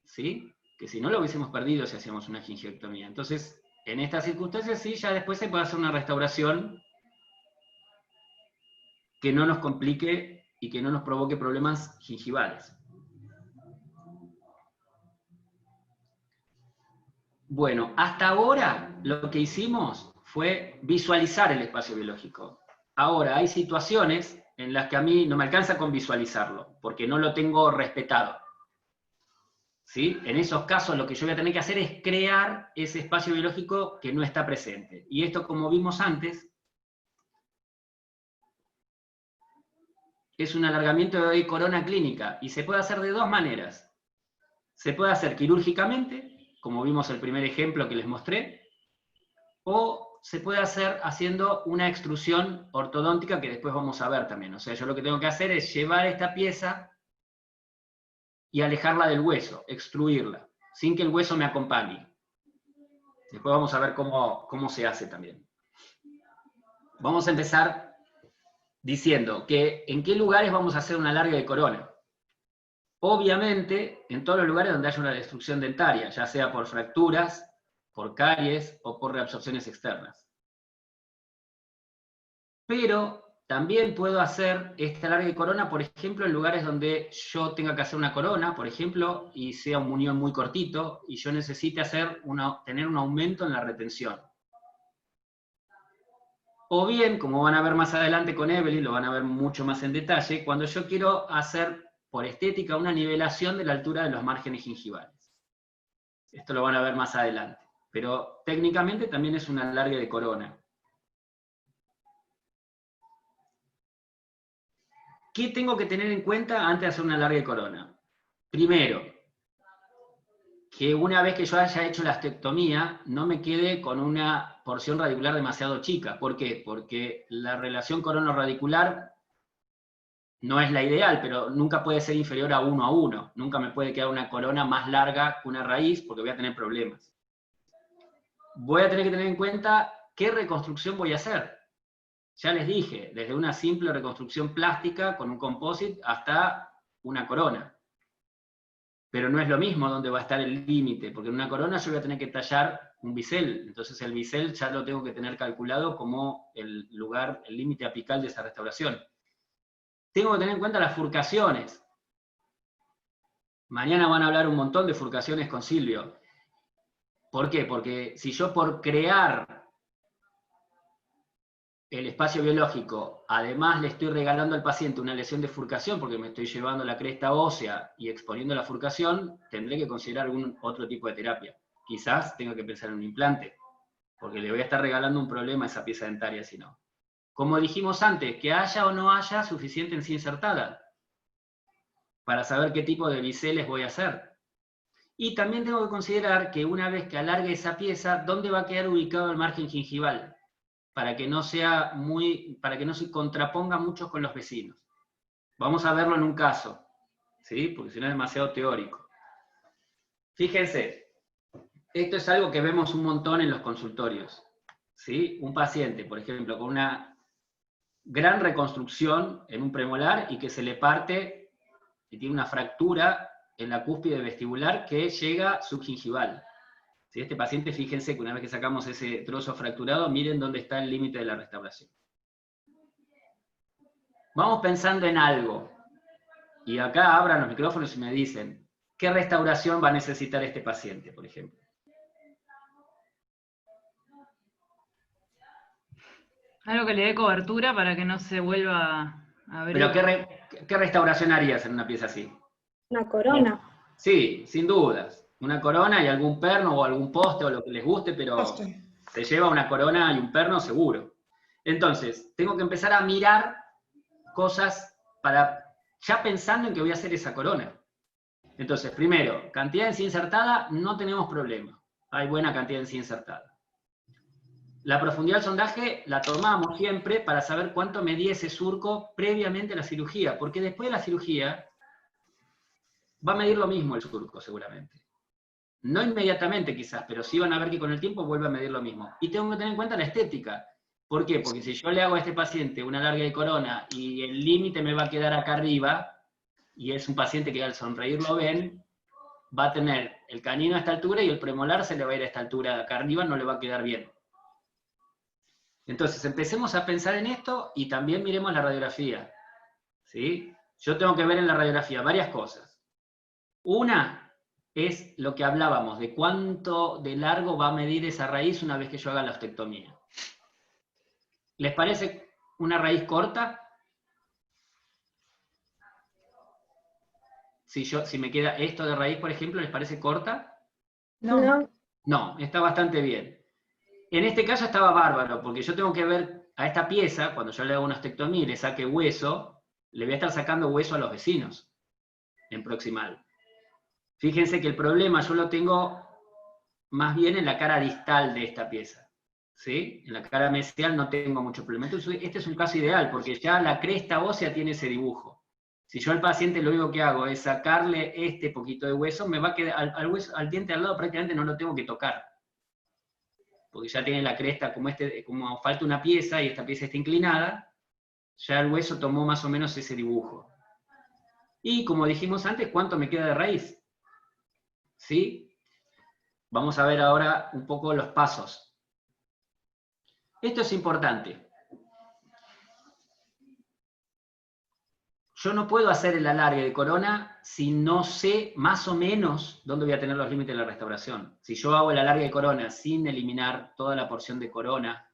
¿Sí? Que si no lo hubiésemos perdido si hacíamos una gingiviectomía. Entonces, en estas circunstancias sí, ya después se puede hacer una restauración que no nos complique y que no nos provoque problemas gingivales. Bueno, hasta ahora lo que hicimos fue visualizar el espacio biológico. Ahora, hay situaciones en las que a mí no me alcanza con visualizarlo, porque no lo tengo respetado. ¿Sí? En esos casos lo que yo voy a tener que hacer es crear ese espacio biológico que no está presente. Y esto, como vimos antes, es un alargamiento de corona clínica, y se puede hacer de dos maneras. Se puede hacer quirúrgicamente, como vimos el primer ejemplo que les mostré, o se puede hacer haciendo una extrusión ortodóntica, que después vamos a ver también. O sea, yo lo que tengo que hacer es llevar esta pieza y alejarla del hueso, extruirla, sin que el hueso me acompañe. Después vamos a ver cómo se hace también. Vamos a empezar diciendo que en qué lugares vamos a hacer un alargue de corona. Obviamente, en todos los lugares donde haya una destrucción dentaria, ya sea por fracturas, por caries o por reabsorciones externas. Pero también puedo hacer este alargue de corona, por ejemplo, en lugares donde yo tenga que hacer una corona, por ejemplo, y sea un muñón muy cortito, y yo necesite tener un aumento en la retención. O bien, como van a ver más adelante con Evelyn, lo van a ver mucho más en detalle, cuando yo quiero hacer, por estética, una nivelación de la altura de los márgenes gingivales. Esto lo van a ver más adelante. Pero técnicamente también es un alargue de corona. ¿Qué tengo que tener en cuenta antes de hacer un alargue de corona? Primero, que una vez que yo haya hecho la ostectomía, no me quede con una porción radicular demasiado chica. ¿Por qué? Porque la relación corono-radicular no es la ideal, pero nunca puede ser inferior a 1 a 1. Nunca me puede quedar una corona más larga que una raíz, porque voy a tener problemas. Voy a tener que tener en cuenta qué reconstrucción voy a hacer. Ya les dije, desde una simple reconstrucción plástica con un composite hasta una corona. pero no es lo mismo donde va a estar el límite, porque en una corona yo voy a tener que tallar un bisel, entonces el bisel ya lo tengo que tener calculado como el lugar, el límite apical de esa restauración. Tengo que tener en cuenta las furcaciones. Mañana van a hablar un montón de furcaciones con Silvio. ¿Por qué? Porque si yo por crear el espacio biológico, además le estoy regalando al paciente una lesión de furcación, porque me estoy llevando la cresta ósea y exponiendo la furcación, tendré que considerar algún otro tipo de terapia. Quizás tenga que pensar en un implante, porque le voy a estar regalando un problema a esa pieza dentaria si no. Como dijimos antes, que haya o no haya suficiente encía insertada, para saber qué tipo de biseles voy a hacer. Y también tengo que considerar que una vez que alargue esa pieza, ¿dónde va a quedar ubicado el margen gingival? Para que no se contraponga mucho con los vecinos. Vamos a verlo en un caso, ¿sí? Porque si no es demasiado teórico. Fíjense, esto es algo que vemos un montón en los consultorios, ¿sí? Un paciente, por ejemplo, con una gran reconstrucción en un premolar y que se le parte y tiene una fractura en la cúspide vestibular que llega subgingival. Si este paciente, fíjense que una vez que sacamos ese trozo fracturado, miren dónde está el límite de la restauración. Vamos pensando en algo. Y acá abran los micrófonos y me dicen, ¿qué restauración va a necesitar este paciente, por ejemplo? Algo que le dé cobertura para que no se vuelva a abrir. Pero ¿qué restauración harías en una pieza así? Una corona. Sí, sin dudas. Una corona y algún perno o algún poste o lo que les guste, pero se lleva una corona y un perno seguro. Entonces, tengo que empezar a mirar cosas ya pensando en que voy a hacer esa corona. Entonces, primero, cantidad de encía insertada, no tenemos problema. Hay buena cantidad de encía insertada. La profundidad del sondaje la tomamos siempre para saber cuánto medía ese surco previamente a la cirugía, porque después de la cirugía va a medir lo mismo el surco seguramente. No inmediatamente quizás, pero sí van a ver que con el tiempo vuelve a medir lo mismo. Y tengo que tener en cuenta la estética. ¿Por qué? Porque si yo le hago a este paciente una larga de corona y el límite me va a quedar acá arriba, y es un paciente que al sonreír lo ven, va a tener el canino a esta altura y el premolar se le va a ir a esta altura de acá arriba, no le va a quedar bien. Entonces, empecemos a pensar en esto y también miremos la radiografía. ¿Sí? Yo tengo que ver en la radiografía varias cosas. Una es lo que hablábamos, de cuánto de largo va a medir esa raíz una vez que yo haga la ostectomía. ¿Les parece una raíz corta? Si me queda esto de raíz, por ejemplo, ¿les parece corta? No. No, está bastante bien. En este caso estaba bárbaro, porque yo tengo que ver a esta pieza, cuando yo le hago una ostectomía y le saque hueso, le voy a estar sacando hueso a los vecinos, en proximal. Fíjense que el problema yo lo tengo más bien en la cara distal de esta pieza, ¿sí? En la cara mesial no tengo mucho problema. Entonces, este es un caso ideal, porque ya la cresta ósea tiene ese dibujo. Si yo al paciente lo único que hago es sacarle este poquito de hueso, me va a quedar, al diente al lado prácticamente no lo tengo que tocar. Porque ya tiene la cresta, como falta una pieza y esta pieza está inclinada, ya el hueso tomó más o menos ese dibujo. Y como dijimos antes, ¿cuánto me queda de raíz? ¿Sí? Vamos a ver ahora un poco los pasos. Esto es importante. Yo no puedo hacer el alargue de corona si no sé más o menos dónde voy a tener los límites de la restauración. Si yo hago el alargue de corona sin eliminar toda la porción de corona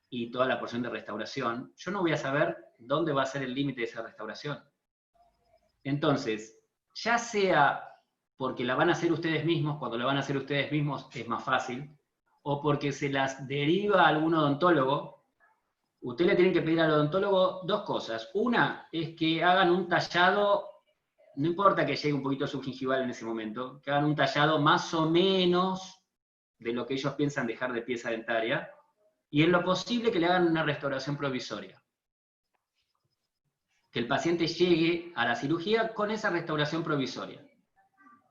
y toda la porción de restauración, yo no voy a saber dónde va a ser el límite de esa restauración. Entonces, ya sea porque la van a hacer ustedes mismos, cuando la van a hacer ustedes mismos es más fácil, o porque se las deriva a algún odontólogo, ustedes le tienen que pedir al odontólogo dos cosas. Una es que hagan un tallado, no importa que llegue un poquito subgingival en ese momento, que hagan un tallado más o menos de lo que ellos piensan dejar de pieza dentaria, y en lo posible que le hagan una restauración provisoria. Que el paciente llegue a la cirugía con esa restauración provisoria.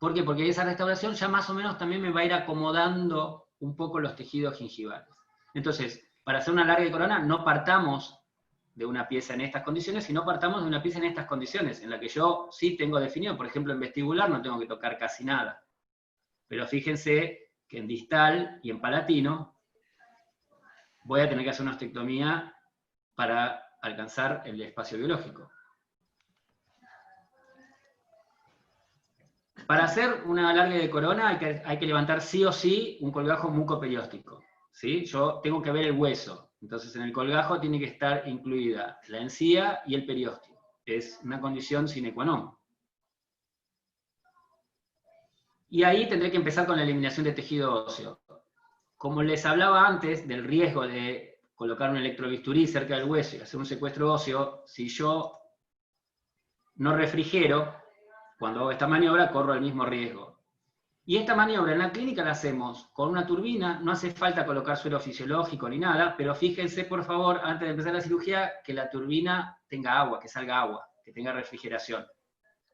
¿Por qué? Porque esa restauración ya más o menos también me va a ir acomodando un poco los tejidos gingivales. Entonces, para hacer una larga de corona, no partamos de una pieza en estas condiciones, sino partamos de una pieza en estas condiciones, en la que yo sí tengo definido, por ejemplo, en vestibular no tengo que tocar casi nada. Pero fíjense que en distal y en palatino voy a tener que hacer una ostectomía para alcanzar el espacio biológico. Para hacer una alargue de corona hay que levantar sí o sí un colgajo mucoperióstico. ¿Sí? Yo tengo que ver el hueso. Entonces en el colgajo tiene que estar incluida la encía y el periósteo. Es una condición sine qua non. Y ahí tendré que empezar con la eliminación de tejido óseo. Como les hablaba antes del riesgo de colocar un electrobisturí cerca del hueso y hacer un secuestro óseo, si yo no refrigero, cuando hago esta maniobra corro el mismo riesgo. Y esta maniobra en la clínica la hacemos con una turbina, no hace falta colocar suero fisiológico ni nada, pero fíjense por favor, antes de empezar la cirugía, que la turbina tenga agua, que salga agua, que tenga refrigeración.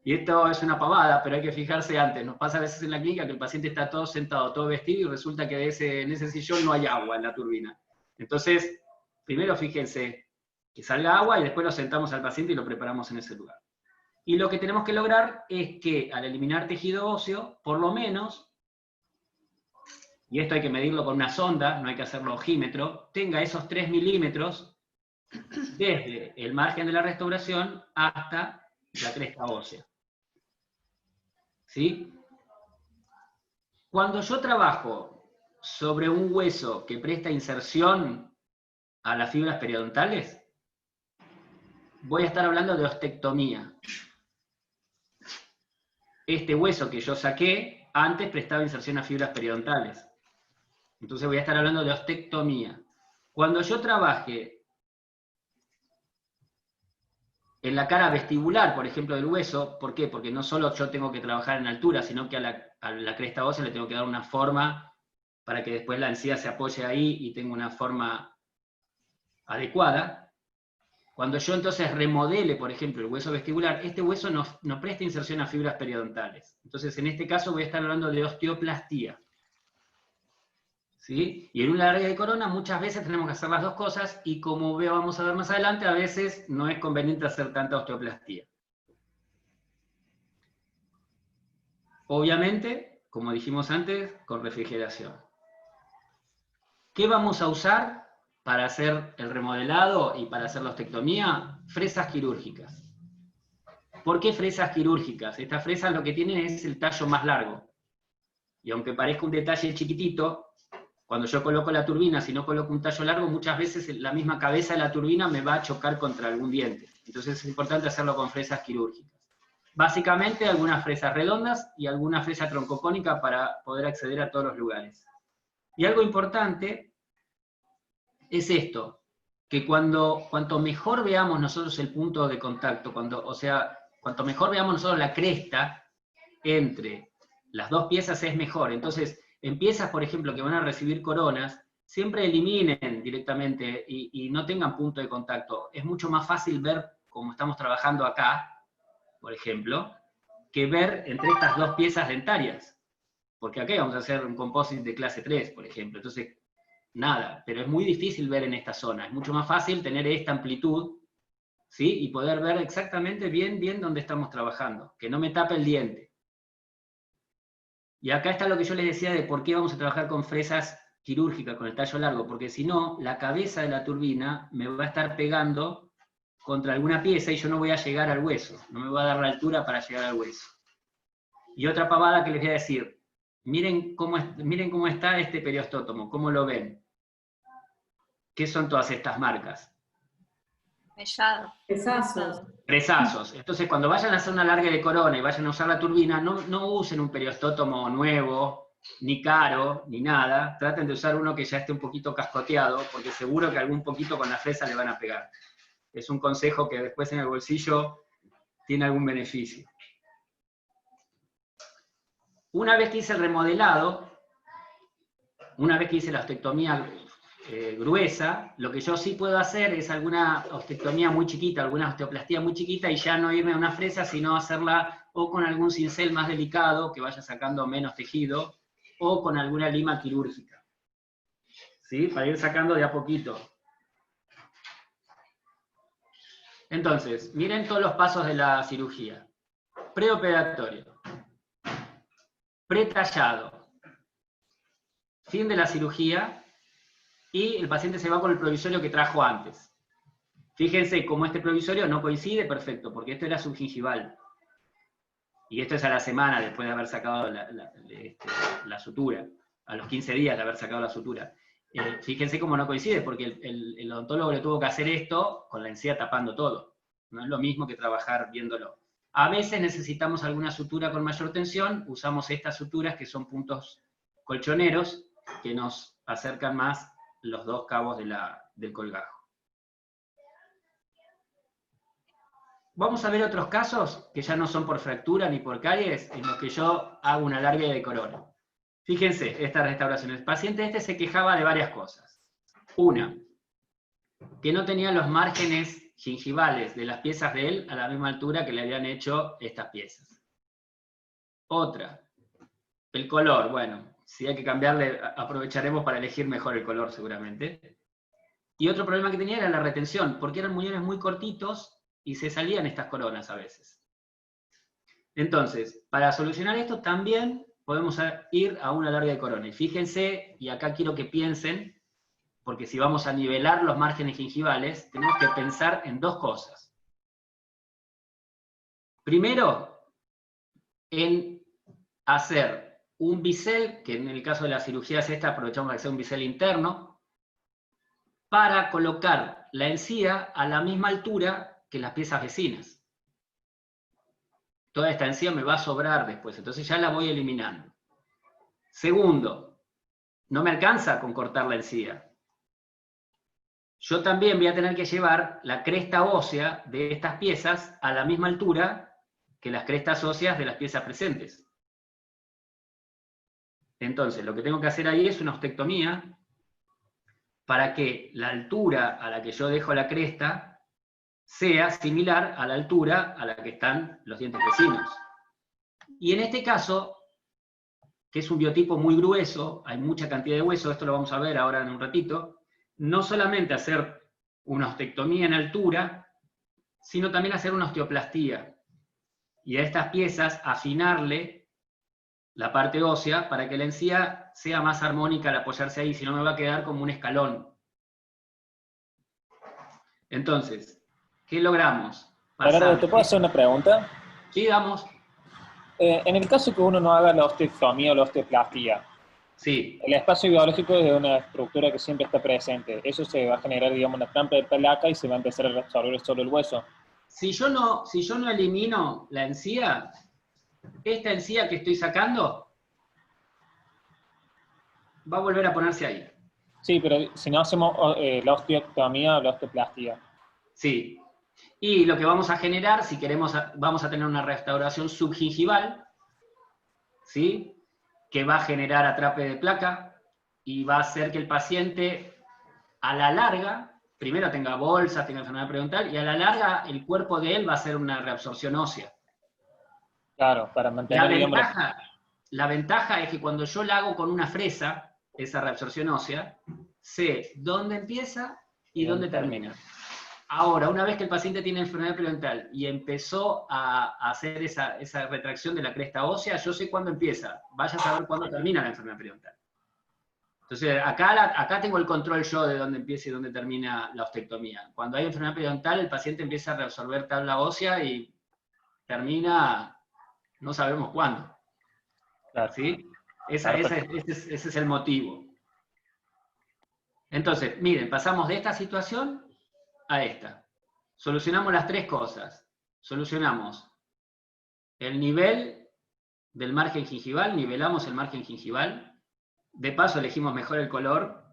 Y esto es una pavada, pero hay que fijarse antes. Nos pasa a veces en la clínica que el paciente está todo sentado, todo vestido, y resulta que en ese sillón no hay agua en la turbina. Entonces, primero fíjense que salga agua y después lo sentamos al paciente y lo preparamos en ese lugar. Y lo que tenemos que lograr es que al eliminar tejido óseo, por lo menos, y esto hay que medirlo con una sonda, no hay que hacerlo ojímetro, tenga esos 3 milímetros desde el margen de la restauración hasta la cresta ósea. ¿Sí? Cuando yo trabajo sobre un hueso que presta inserción a las fibras periodontales, voy a estar hablando de ostectomía. Este hueso que yo saqué, antes prestaba inserción a fibras periodontales. Entonces voy a estar hablando de ostectomía. Cuando yo trabaje en la cara vestibular, por ejemplo, del hueso, ¿por qué? Porque no solo yo tengo que trabajar en altura, sino que a la cresta ósea le tengo que dar una forma para que después la encía se apoye ahí y tenga una forma adecuada. Cuando yo entonces remodele, por ejemplo, el hueso vestibular, este hueso no presta inserción a fibras periodontales. Entonces, en este caso voy a estar hablando de osteoplastía. ¿Sí? Y en una alargue de corona muchas veces tenemos que hacer las dos cosas, y como vamos a ver más adelante, a veces no es conveniente hacer tanta osteoplastía. Obviamente, como dijimos antes, con refrigeración. ¿Qué vamos a usar para hacer el remodelado y para hacer la ostectomía? Fresas quirúrgicas. ¿Por qué fresas quirúrgicas? Estas fresas lo que tienen es el tallo más largo. Y aunque parezca un detalle chiquitito, cuando yo coloco la turbina, si no coloco un tallo largo, muchas veces la misma cabeza de la turbina me va a chocar contra algún diente. Entonces es importante hacerlo con fresas quirúrgicas. Básicamente algunas fresas redondas y alguna fresa troncocónica para poder acceder a todos los lugares. Y algo importante es esto, que cuanto mejor veamos nosotros el punto de contacto, cuanto mejor veamos nosotros la cresta entre las dos piezas es mejor. Entonces, en piezas, por ejemplo, que van a recibir coronas, siempre eliminen directamente y no tengan punto de contacto. Es mucho más fácil ver, como estamos trabajando acá, por ejemplo, que ver entre estas dos piezas dentarias. Porque acá vamos a hacer un composite de clase 3, por ejemplo. Entonces, nada, pero es muy difícil ver en esta zona. Es mucho más fácil tener esta amplitud, ¿sí? Y poder ver exactamente bien dónde estamos trabajando. Que no me tape el diente. Y acá está lo que yo les decía de por qué vamos a trabajar con fresas quirúrgicas, con el tallo largo, porque si no, la cabeza de la turbina me va a estar pegando contra alguna pieza y yo no voy a llegar al hueso, no me va a dar la altura para llegar al hueso. Y otra pavada que les voy a decir, miren cómo está este periostótomo, cómo lo ven. ¿Qué son todas estas marcas? Mellado. Pesazos. Presazos. Entonces, cuando vayan a hacer una alargue de corona y vayan a usar la turbina, no usen un periostótomo nuevo, ni caro, ni nada. Traten de usar uno que ya esté un poquito cascoteado, porque seguro que algún poquito con la fresa le van a pegar. Es un consejo que después en el bolsillo tiene algún beneficio. Una vez que hice el remodelado, una vez que hice la ostectomía gruesa, lo que yo sí puedo hacer es alguna ostectomía muy chiquita, alguna osteoplastía muy chiquita, y ya no irme a una fresa, sino hacerla o con algún cincel más delicado, que vaya sacando menos tejido, o con alguna lima quirúrgica. ¿Sí? Para ir sacando de a poquito. Entonces, miren todos los pasos de la cirugía. Preoperatorio, pretallado, fin de la cirugía, y el paciente se va con el provisorio que trajo antes. Fíjense cómo este provisorio no coincide, perfecto, porque esto era subgingival. Y esto es a la semana después de haber sacado la sutura, a los 15 días de haber sacado la sutura. Fíjense cómo no coincide, porque el odontólogo le tuvo que hacer esto con la encía tapando todo. No es lo mismo que trabajar viéndolo. A veces necesitamos alguna sutura con mayor tensión, usamos estas suturas que son puntos colchoneros, que nos acercan más los dos cabos del colgajo. Vamos a ver otros casos que ya no son por fractura ni por caries, en los que yo hago un alargue de corona. Fíjense, esta restauración. El paciente se quejaba de varias cosas. Una, que no tenía los márgenes gingivales de las piezas de él a la misma altura que le habían hecho estas piezas. Otra, el color. Bueno, si hay que cambiarle, aprovecharemos para elegir mejor el color seguramente. Y otro problema que tenía era la retención, porque eran muñones muy cortitos y se salían estas coronas a veces. Entonces, para solucionar esto también podemos ir a una alargue de corona. Y fíjense, y acá quiero que piensen, porque si vamos a nivelar los márgenes gingivales, tenemos que pensar en dos cosas. Primero, en hacer un bisel, que en el caso de las cirugías esta aprovechamos para hacer un bisel interno, para colocar la encía a la misma altura que las piezas vecinas. Toda esta encía me va a sobrar después, entonces ya la voy eliminando. Segundo, no me alcanza con cortar la encía. Yo también voy a tener que llevar la cresta ósea de estas piezas a la misma altura que las crestas óseas de las piezas presentes. Entonces, lo que tengo que hacer ahí es una ostectomía para que la altura a la que yo dejo la cresta sea similar a la altura a la que están los dientes vecinos. Y en este caso, que es un biotipo muy grueso, hay mucha cantidad de hueso, esto lo vamos a ver ahora en un ratito, no solamente hacer una ostectomía en altura, sino también hacer una osteoplastía. Y a estas piezas afinarle la parte ósea para que la encía sea más armónica al apoyarse ahí, si no me va a quedar como un escalón. Entonces, ¿qué logramos? Gerardo, ¿te puedo hacer una pregunta? Sí, vamos. En el caso que uno no haga la osteectomía o la osteoplastía, sí. El espacio biológico es una estructura que siempre está presente. Eso se va a generar, digamos, una trampa de placa y se va a empezar a reabsorber solo el hueso. Si yo no elimino la encía, esta encía que estoy sacando va a volver a ponerse ahí. Sí, pero si no hacemos la osteectomía o la osteoplastía. Sí. Y lo que vamos a generar, si queremos, vamos a tener una restauración subgingival, ¿sí? Que va a generar atrape de placa y va a hacer que el paciente, a la larga, primero tenga bolsas, tenga enfermedad periodontal, y a la larga el cuerpo de él va a hacer una reabsorción ósea. Claro, para mantener... La ventaja es que cuando yo la hago con una fresa, esa reabsorción ósea, sé dónde empieza y dónde termina. Ahora, una vez que el paciente tiene enfermedad periodontal y empezó a hacer esa retracción de la cresta ósea, yo sé cuándo empieza. Vaya a saber cuándo termina la enfermedad periodontal. Entonces, acá tengo el control yo de dónde empieza y dónde termina la ostectomía. Cuando hay enfermedad periodontal, el paciente empieza a reabsorber tabla ósea y termina, no sabemos cuándo. ¿Sí? Ese es el motivo. Entonces, miren, pasamos de esta situación a esta. Solucionamos las tres cosas. Solucionamos el nivel del margen gingival, nivelamos el margen gingival, de paso elegimos mejor el color,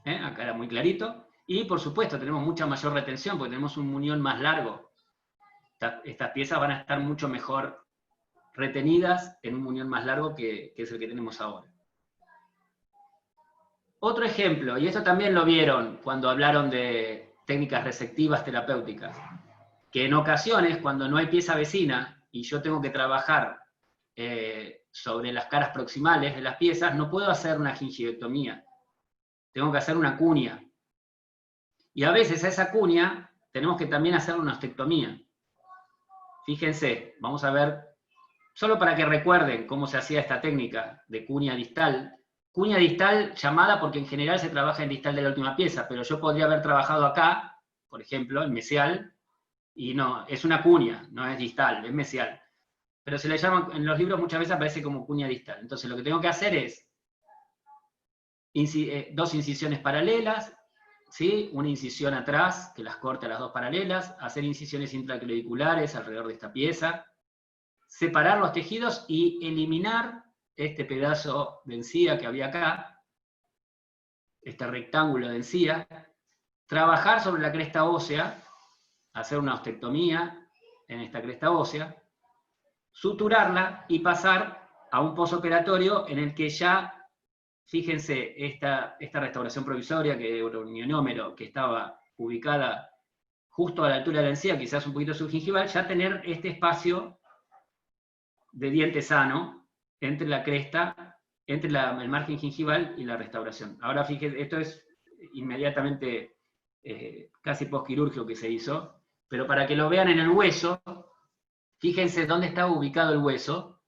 acá era muy clarito, y por supuesto tenemos mucha mayor retención porque tenemos un muñón más largo. Estas piezas van a estar mucho mejor retenidas en un muñón más largo que es el que tenemos ahora. Otro ejemplo, y esto también lo vieron cuando hablaron de técnicas resectivas terapéuticas, que en ocasiones cuando no hay pieza vecina y yo tengo que trabajar sobre las caras proximales de las piezas, no puedo hacer una gingivectomía, tengo que hacer una cuña. Y a veces a esa cuña tenemos que también hacer una ostectomía. Fíjense, vamos a ver, solo para que recuerden cómo se hacía esta técnica de cuña distal. Cuña distal llamada porque en general se trabaja en distal de la última pieza, pero yo podría haber trabajado acá, por ejemplo, en mesial, y no, es una cuña, no es distal, es mesial. Pero se le llama, en los libros muchas veces aparece como cuña distal. Entonces lo que tengo que hacer es dos incisiones paralelas, ¿sí? Una incisión atrás, que las corte a las dos paralelas, hacer incisiones intraclaviculares alrededor de esta pieza, separar los tejidos y eliminar este pedazo de encía que había acá, este rectángulo de encía, trabajar sobre la cresta ósea, hacer una ostectomía en esta cresta ósea, suturarla y pasar a un posoperatorio en el que ya, fíjense, esta restauración provisoria, que era un ionómero que estaba ubicada justo a la altura de la encía, quizás un poquito subgingival, ya tener este espacio de diente sano entre la cresta, entre el margen gingival y la restauración. Ahora fíjense, esto es inmediatamente casi postquirúrgico que se hizo, pero para que lo vean en el hueso, fíjense dónde está ubicado el hueso.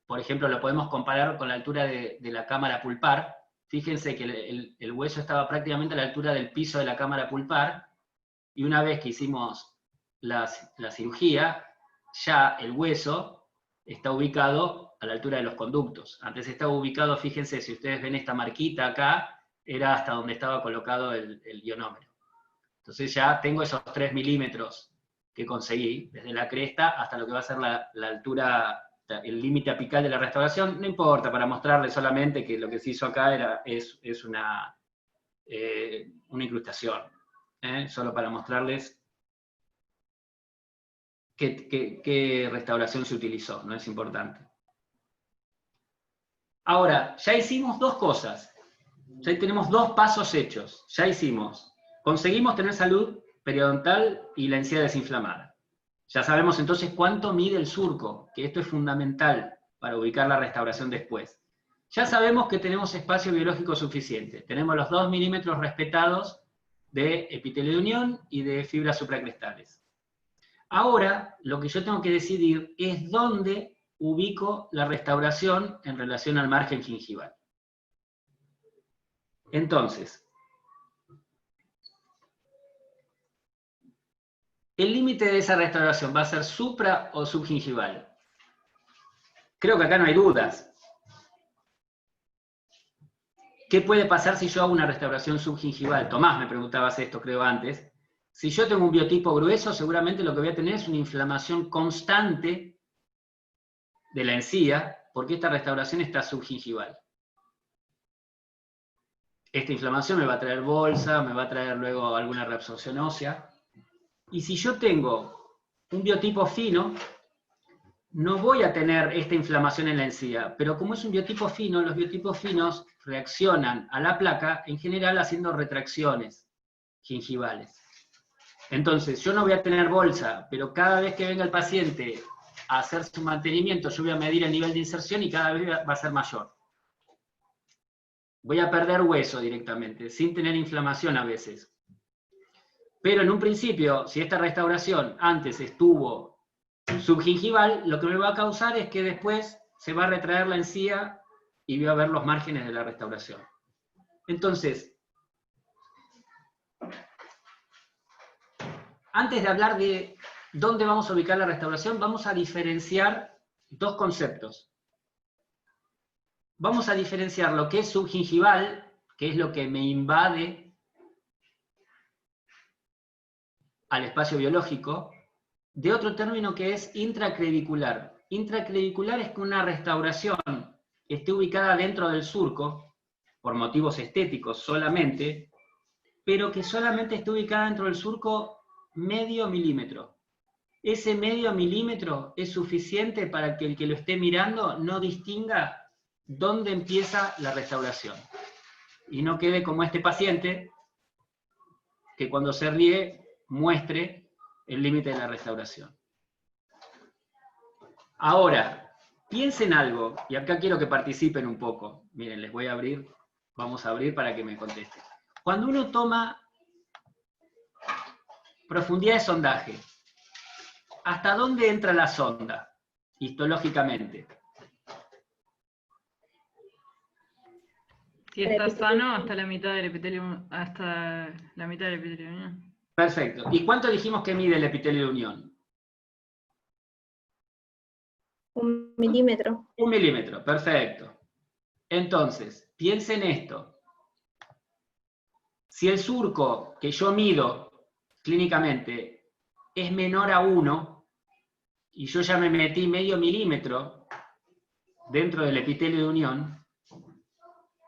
Por ejemplo, lo podemos comparar con la altura de la cámara pulpar. Fíjense que el hueso estaba prácticamente a la altura del piso de la cámara pulpar, y una vez que hicimos la cirugía, ya el hueso está ubicado a la altura de los conductos. Antes estaba ubicado, fíjense, si ustedes ven esta marquita acá, era hasta donde estaba colocado el ionómero. Entonces ya tengo esos 3 milímetros que conseguí, desde la cresta hasta lo que va a ser la altura, el límite apical de la restauración. No importa, para mostrarles solamente que lo que se hizo acá es una incrustación, solo para mostrarles qué restauración se utilizó, no es importante. Ahora, ya hicimos dos cosas, ya tenemos dos pasos hechos, ya hicimos, conseguimos tener salud periodontal y la encía desinflamada. Ya sabemos entonces cuánto mide el surco, que esto es fundamental para ubicar la restauración después. Ya sabemos que tenemos espacio biológico suficiente, tenemos los 2 milímetros respetados de epitelio de unión y de fibras supracrestales. Ahora, lo que yo tengo que decidir es dónde ubico la restauración en relación al margen gingival. Entonces, ¿el límite de esa restauración va a ser supra o subgingival? Creo que acá no hay dudas. ¿Qué puede pasar si yo hago una restauración subgingival? Tomás, me preguntabas esto, creo, antes. Si yo tengo un biotipo grueso, seguramente lo que voy a tener es una inflamación constante de la encía, porque esta restauración está subgingival. Esta inflamación me va a traer bolsa, me va a traer luego alguna reabsorción ósea. Y si yo tengo un biotipo fino, no voy a tener esta inflamación en la encía, pero como es un biotipo fino, los biotipos finos reaccionan a la placa, en general haciendo retracciones gingivales. Entonces, yo no voy a tener bolsa, pero cada vez que venga el paciente a hacer su mantenimiento, yo voy a medir el nivel de inserción y cada vez va a ser mayor. Voy a perder hueso directamente, sin tener inflamación a veces. Pero en un principio, si esta restauración antes estuvo subgingival, lo que me va a causar es que después se va a retraer la encía y voy a ver los márgenes de la restauración. Entonces, antes de hablar de dónde vamos a ubicar la restauración, vamos a diferenciar dos conceptos. Vamos a diferenciar lo que es subgingival, que es lo que me invade al espacio biológico, de otro término que es intraclavicular. Intraclavicular es que una restauración esté ubicada dentro del surco, por motivos estéticos solamente, pero que solamente esté ubicada dentro del surco medio milímetro. Ese medio milímetro es suficiente para que el que lo esté mirando no distinga dónde empieza la restauración. Y no quede como este paciente, que cuando se ríe muestre el límite de la restauración. Ahora, piensen algo, y acá quiero que participen un poco. Miren, les voy a abrir, vamos a abrir para que me contesten. Cuando uno toma, profundidad de sondaje. ¿Hasta dónde entra la sonda, histológicamente? Si está sano, hasta la mitad del epitelio, unión. Perfecto. ¿Y cuánto dijimos que mide el epitelio de unión? 1 milímetro. 1 milímetro, perfecto. Entonces, piensen esto. Si el surco que yo mido clínicamente es menor a 1, y yo ya me metí medio milímetro dentro del epitelio de unión,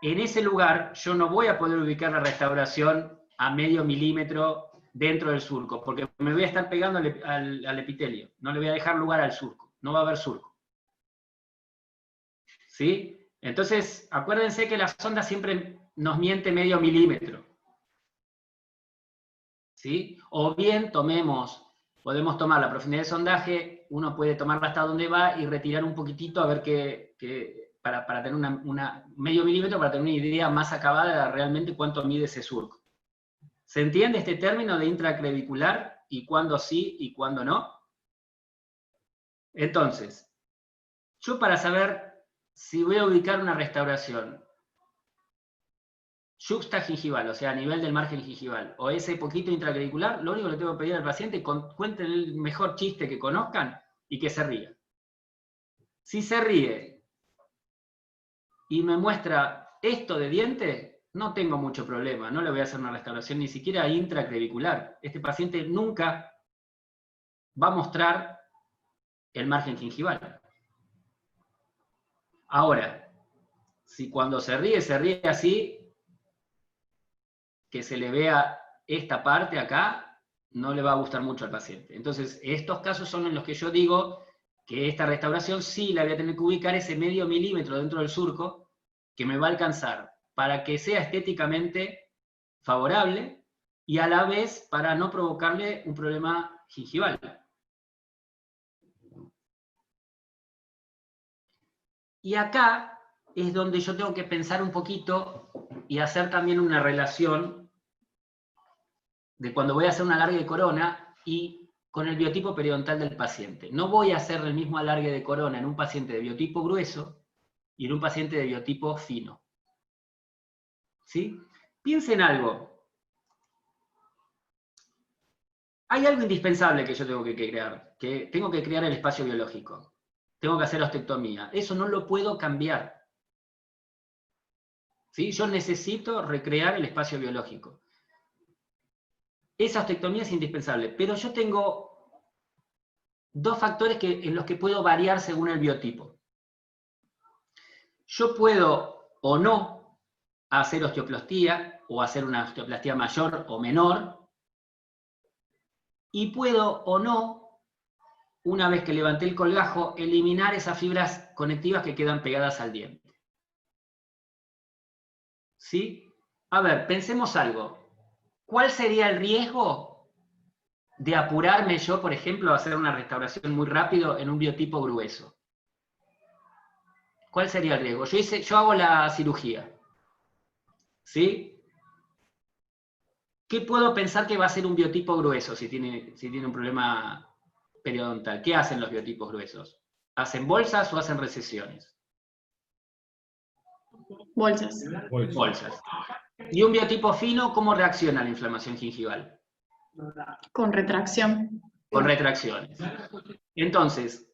en ese lugar yo no voy a poder ubicar la restauración a medio milímetro dentro del surco, porque me voy a estar pegando al epitelio, no le voy a dejar lugar al surco, no va a haber surco. ¿Sí? Entonces, acuérdense que la sonda siempre nos miente medio milímetro. ¿Sí? O bien podemos tomar la profundidad de sondaje, uno puede tomarla hasta donde va y retirar un poquitito a ver para tener medio milímetro, para tener una idea más acabada de realmente cuánto mide ese surco. ¿Se entiende este término de intraclavicular y cuándo sí y cuándo no? Entonces, yo para saber si voy a ubicar una restauración yuxtagingival, o sea, a nivel del margen gingival, o ese poquito intraclavicular, lo único que le tengo que pedir al paciente es que cuenten el mejor chiste que conozcan y que se ría. Si se ríe y me muestra esto de diente, no tengo mucho problema, no le voy a hacer una restauración ni siquiera intraclavicular. Este paciente nunca va a mostrar el margen gingival. Ahora, si cuando se ríe así, que se le vea esta parte acá, no le va a gustar mucho al paciente. Entonces, estos casos son en los que yo digo que esta restauración sí la voy a tener que ubicar ese medio milímetro dentro del surco, que me va a alcanzar para que sea estéticamente favorable y a la vez para no provocarle un problema gingival. Y acá es donde yo tengo que pensar un poquito y hacer también una relación de cuando voy a hacer un alargue de corona y con el biotipo periodontal del paciente. No voy a hacer el mismo alargue de corona en un paciente de biotipo grueso y en un paciente de biotipo fino. ¿Sí? Piensen algo. Hay algo indispensable que yo tengo que crear, que tengo que crear el espacio biológico. Tengo que hacer ostectomía. Eso no lo puedo cambiar. ¿Sí? Yo necesito recrear el espacio biológico. Esa ostectomía es indispensable, pero yo tengo dos factores en los que puedo variar según el biotipo. Yo puedo o no hacer osteoplastía, o hacer una osteoplastía mayor o menor, y puedo o no, una vez que levanté el colgajo, eliminar esas fibras conectivas que quedan pegadas al diente. ¿Sí? A ver, pensemos algo. ¿Cuál sería el riesgo de apurarme yo, por ejemplo, a hacer una restauración muy rápido en un biotipo grueso? ¿Cuál sería el riesgo? Yo hago la cirugía. ¿Sí? ¿Qué puedo pensar que va a ser un biotipo grueso si tiene un problema periodontal? ¿Qué hacen los biotipos gruesos? ¿Hacen bolsas o hacen recesiones? Bolsas. Bolsas. ¿Y un biotipo fino cómo reacciona a la inflamación gingival? Con retracción. Con retracciones. Entonces,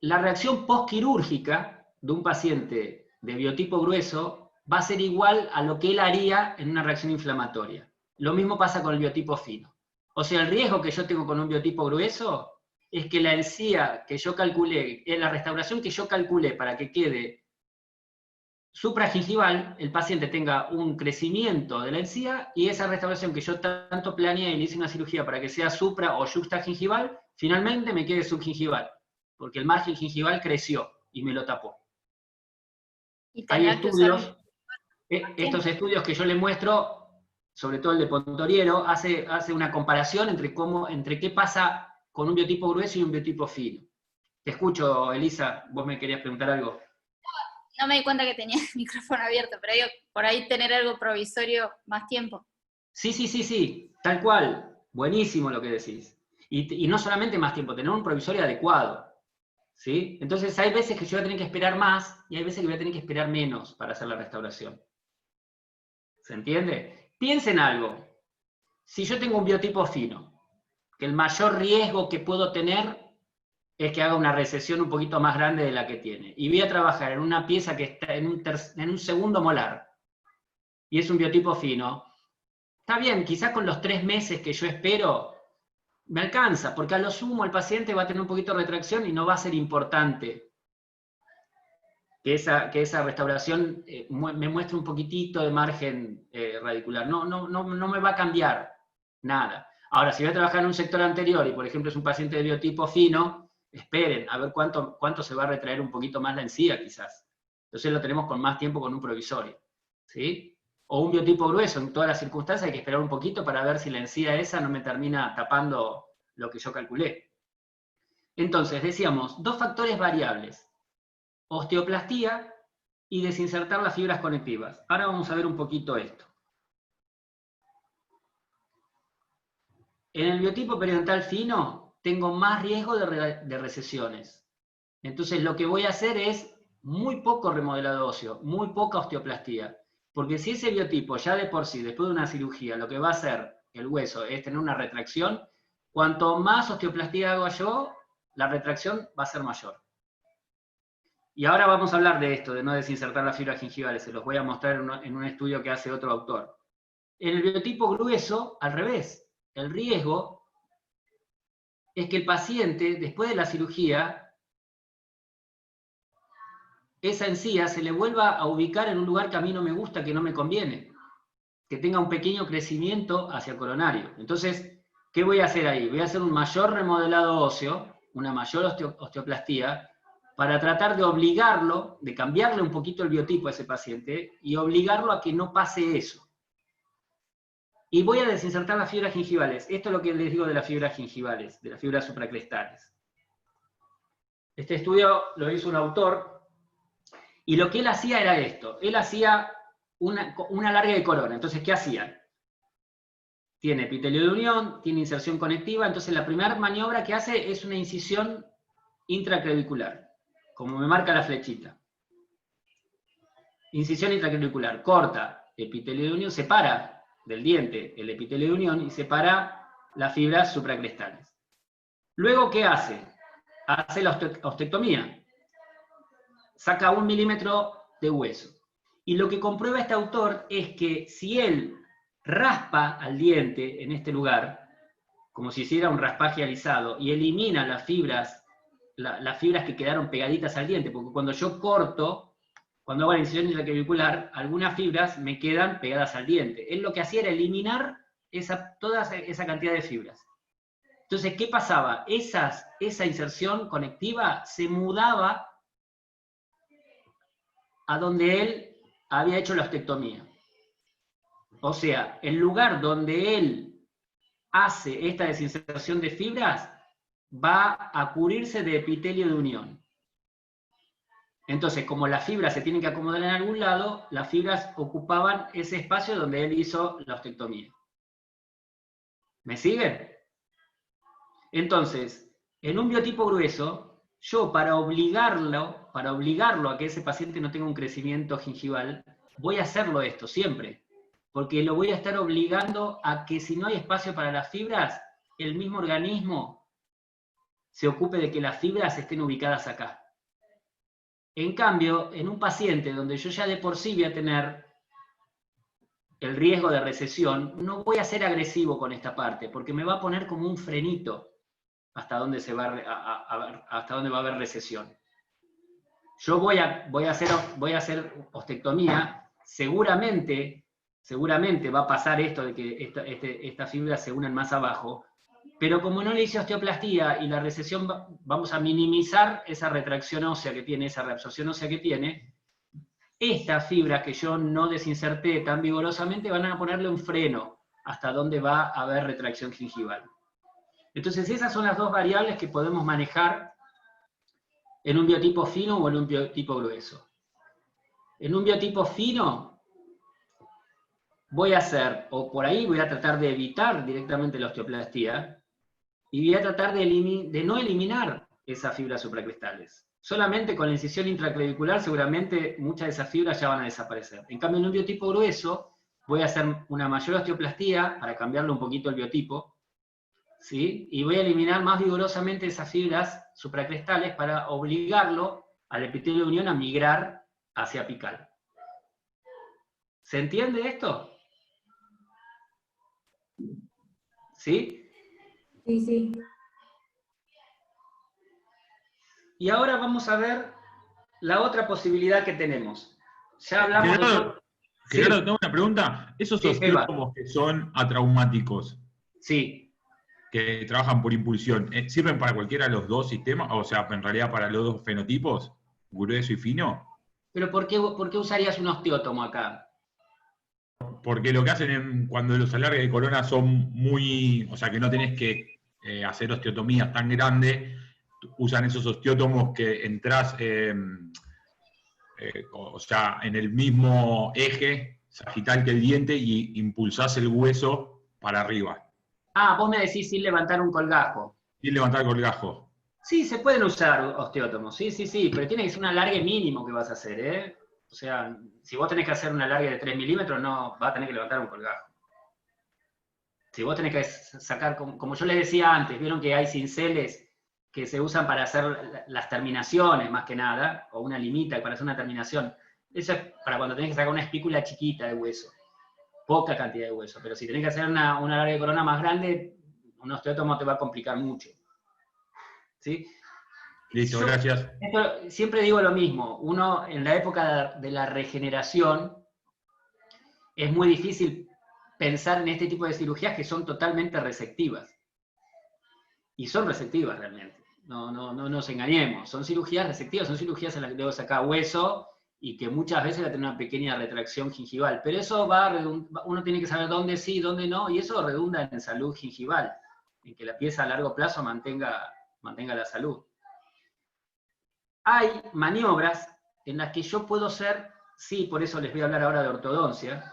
la reacción postquirúrgica de un paciente de biotipo grueso va a ser igual a lo que él haría en una reacción inflamatoria. Lo mismo pasa con el biotipo fino. O sea, el riesgo que yo tengo con un biotipo grueso es que la encía que yo calculé, la restauración que yo calculé para que quede supragingival, el paciente tenga un crecimiento de la encía y esa restauración que yo tanto planeé y le hice una cirugía para que sea supra o yuxtagingival, finalmente me quede subgingival, porque el margen gingival creció y me lo tapó. Hay estudios, estos estudios que yo les muestro, sobre todo el de Pontoriero, hace una comparación entre qué pasa con un biotipo grueso y un biotipo fino. Te escucho, Elisa, vos me querías preguntar algo. No me di cuenta que tenía el micrófono abierto, pero digo, por ahí tener algo provisorio más tiempo. Sí, tal cual. Buenísimo lo que decís. Y no solamente más tiempo, tener un provisorio adecuado. ¿Sí? Entonces hay veces que yo voy a tener que esperar más y hay veces que voy a tener que esperar menos para hacer la restauración. ¿Se entiende? Piensen algo. Si yo tengo un biotipo fino, que el mayor riesgo que puedo tener es que haga una recesión un poquito más grande de la que tiene. Y voy a trabajar en una pieza que está en un segundo molar. Y es un biotipo fino. Está bien, quizás con los 3 meses que yo espero, me alcanza, porque a lo sumo el paciente va a tener un poquito de retracción y no va a ser importante que esa restauración me muestre un poquitito de margen radicular. No me va a cambiar nada. Ahora, si voy a trabajar en un sector anterior y, por ejemplo, es un paciente de biotipo fino, esperen a ver cuánto se va a retraer un poquito más la encía, quizás. Entonces lo tenemos con más tiempo con un provisorio. ¿Sí? O un biotipo grueso, en todas las circunstancias hay que esperar un poquito para ver si la encía esa no me termina tapando lo que yo calculé. Entonces, decíamos, 2 factores variables. Osteoplastía y desinsertar las fibras conectivas. Ahora vamos a ver un poquito esto. En el biotipo periodontal fino tengo más riesgo de recesiones. Entonces lo que voy a hacer es muy poco remodelado óseo, muy poca osteoplastía. Porque si ese biotipo ya de por sí, después de una cirugía, lo que va a hacer el hueso es tener una retracción, cuanto más osteoplastía hago yo, la retracción va a ser mayor. Y ahora vamos a hablar de esto, de no desinsertar las fibras gingivales, se los voy a mostrar en un estudio que hace otro autor. En el biotipo grueso, al revés, el riesgo es que el paciente, después de la cirugía, esa encía se le vuelva a ubicar en un lugar que a mí no me gusta, que no me conviene, que tenga un pequeño crecimiento hacia coronario. Entonces, ¿qué voy a hacer ahí? Voy a hacer un mayor remodelado óseo, una mayor osteoplastía, para tratar de obligarlo, de cambiarle un poquito el biotipo a ese paciente y obligarlo a que no pase eso. Y voy a desinsertar las fibras gingivales. Esto es lo que les digo de las fibras gingivales, de las fibras supracrestales. Este estudio lo hizo un autor, y lo que él hacía era esto. Él hacía una alargue de corona. Entonces, ¿qué hacían? Tiene epitelio de unión, tiene inserción conectiva, entonces la primera maniobra que hace es una incisión intraclavicular, como me marca la flechita. Incisión intraclavicular, corta epitelio de unión, separa del diente el epitelio de unión y separa las fibras supracrestales. Luego, ¿qué hace? Hace la ostectomía. Saca 1 milímetro de hueso. Y lo que comprueba este autor es que si él raspa al diente en este lugar, como si hiciera un raspaje alisado, y elimina las fibras que quedaron pegaditas al diente, porque cuando yo corto, cuando hago la incisión intraclavicular, algunas fibras me quedan pegadas al diente. Él lo que hacía era eliminar toda esa cantidad de fibras. Entonces, ¿qué pasaba? Esa inserción conectiva se mudaba a donde él había hecho la ostectomía. O sea, el lugar donde él hace esta desinserción de fibras va a cubrirse de epitelio de unión. Entonces, como las fibras se tienen que acomodar en algún lado, las fibras ocupaban ese espacio donde él hizo la ostectomía. ¿Me siguen? Entonces, en un biotipo grueso, yo para obligarlo a que ese paciente no tenga un crecimiento gingival, voy a hacerlo esto siempre, porque lo voy a estar obligando a que si no hay espacio para las fibras, el mismo organismo se ocupe de que las fibras estén ubicadas acá. En cambio, en un paciente donde yo ya de por sí voy a tener el riesgo de recesión, no voy a ser agresivo con esta parte, porque me va a poner como un frenito hasta dónde va a haber recesión. Yo voy a hacer ostectomía, seguramente va a pasar esto de que estas fibras se unan más abajo, pero como no le hice osteoplastía y la recesión, vamos a minimizar esa retracción ósea que tiene, esa reabsorción ósea que tiene, estas fibras que yo no desinserté tan vigorosamente van a ponerle un freno hasta dónde va a haber retracción gingival. Entonces esas son las 2 variables que podemos manejar en un biotipo fino o en un biotipo grueso. En un biotipo fino, voy a hacer, o por ahí voy a tratar de evitar directamente la osteoplastía, y voy a tratar de no eliminar esas fibras supracrestales. Solamente con la incisión intraclavicular seguramente muchas de esas fibras ya van a desaparecer. En cambio, en un biotipo grueso voy a hacer una mayor osteoplastía para cambiarle un poquito el biotipo, ¿sí? Y voy a eliminar más vigorosamente esas fibras supracrestales para obligarlo al epitelio de unión a migrar hacia apical. ¿Se entiende esto? ¿Sí? Sí, sí. Y ahora vamos a ver la otra posibilidad que tenemos. Ya hablamos de... Gerardo, tengo una pregunta. Esos Sí, osteótomos que son atraumáticos, Sí. que trabajan por impulsión, ¿sirven para cualquiera de los dos sistemas? O sea, en realidad para los dos fenotipos, grueso y fino. ¿Pero por qué usarías un osteótomo acá? Porque lo que hacen cuando los alargues de corona son muy... O sea, que no tenés que hacer osteotomías tan grandes, usan esos osteótomos que entras, o sea, en el mismo eje sagital que el diente y impulsás el hueso para arriba. Ah, vos me decís sin levantar un colgajo. Sin levantar el colgajo. Sí, se pueden usar osteótomos, sí, pero tiene que ser un alargue mínimo que vas a hacer, ¿eh? O sea, si vos tenés que hacer un alargue de 3 milímetros, no vas a tener que levantar un colgajo. Si vos tenés que sacar, como yo les decía antes, vieron que hay cinceles que se usan para hacer las terminaciones, más que nada, o una limita para hacer una terminación. Eso es para cuando tenés que sacar una espícula chiquita de hueso. Poca cantidad de hueso. Pero si tenés que hacer una alargue de corona más grande, un osteótomo te va a complicar mucho. ¿Sí? Listo, gracias. Siempre digo lo mismo. Uno, en la época de la regeneración, es muy difícil pensar en este tipo de cirugías que son totalmente resectivas. Y son resectivas realmente. No nos engañemos. Son cirugías resectivas, son cirugías en las que tengo que sacar hueso y que muchas veces va a tener una pequeña retracción gingival. Pero eso uno tiene que saber dónde sí, dónde no, y eso redunda en salud gingival, en que la pieza a largo plazo mantenga la salud. Hay maniobras en las que yo puedo ser, sí, por eso les voy a hablar ahora de ortodoncia,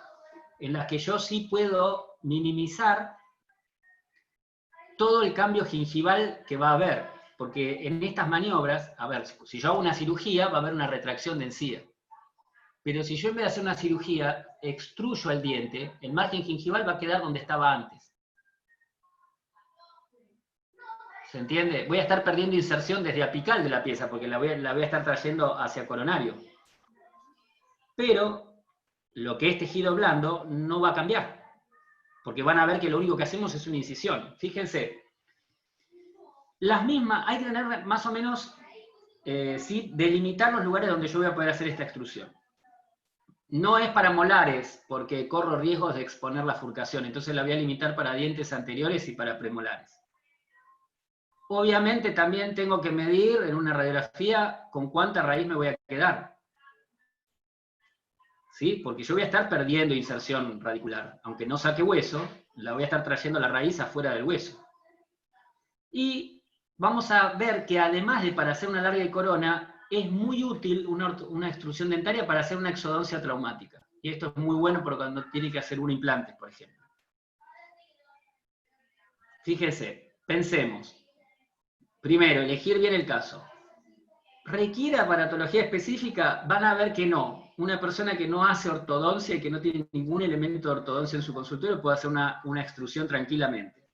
en las que yo sí puedo minimizar todo el cambio gingival que va a haber, porque en estas maniobras, a ver, si yo hago una cirugía, va a haber una retracción de encía. Pero si yo en vez de hacer una cirugía, extruyo el diente, el margen gingival va a quedar donde estaba antes. ¿Se entiende? Voy a estar perdiendo inserción desde apical de la pieza, porque la voy a estar trayendo hacia coronario. Pero lo que es tejido blando no va a cambiar, porque van a ver que lo único que hacemos es una incisión. Fíjense, las mismas, hay que tener más o menos, ¿sí? Delimitar los lugares donde yo voy a poder hacer esta extrusión. No es para molares, porque corro riesgos de exponer la furcación, entonces la voy a limitar para dientes anteriores y para premolares. Obviamente también tengo que medir en una radiografía con cuánta raíz me voy a quedar. ¿Sí? Porque yo voy a estar perdiendo inserción radicular. Aunque no saque hueso, la voy a estar trayendo la raíz afuera del hueso. Y vamos a ver que además de para hacer una alargue de corona, es muy útil una extrusión dentaria para hacer una exodoncia traumática. Y esto es muy bueno porque cuando tiene que hacer un implante, por ejemplo. Fíjense, pensemos. Primero, elegir bien el caso. ¿Requiere aparatología específica? Van a ver que no. Una persona que no hace ortodoncia y que no tiene ningún elemento de ortodoncia en su consultorio puede hacer una extrusión tranquilamente.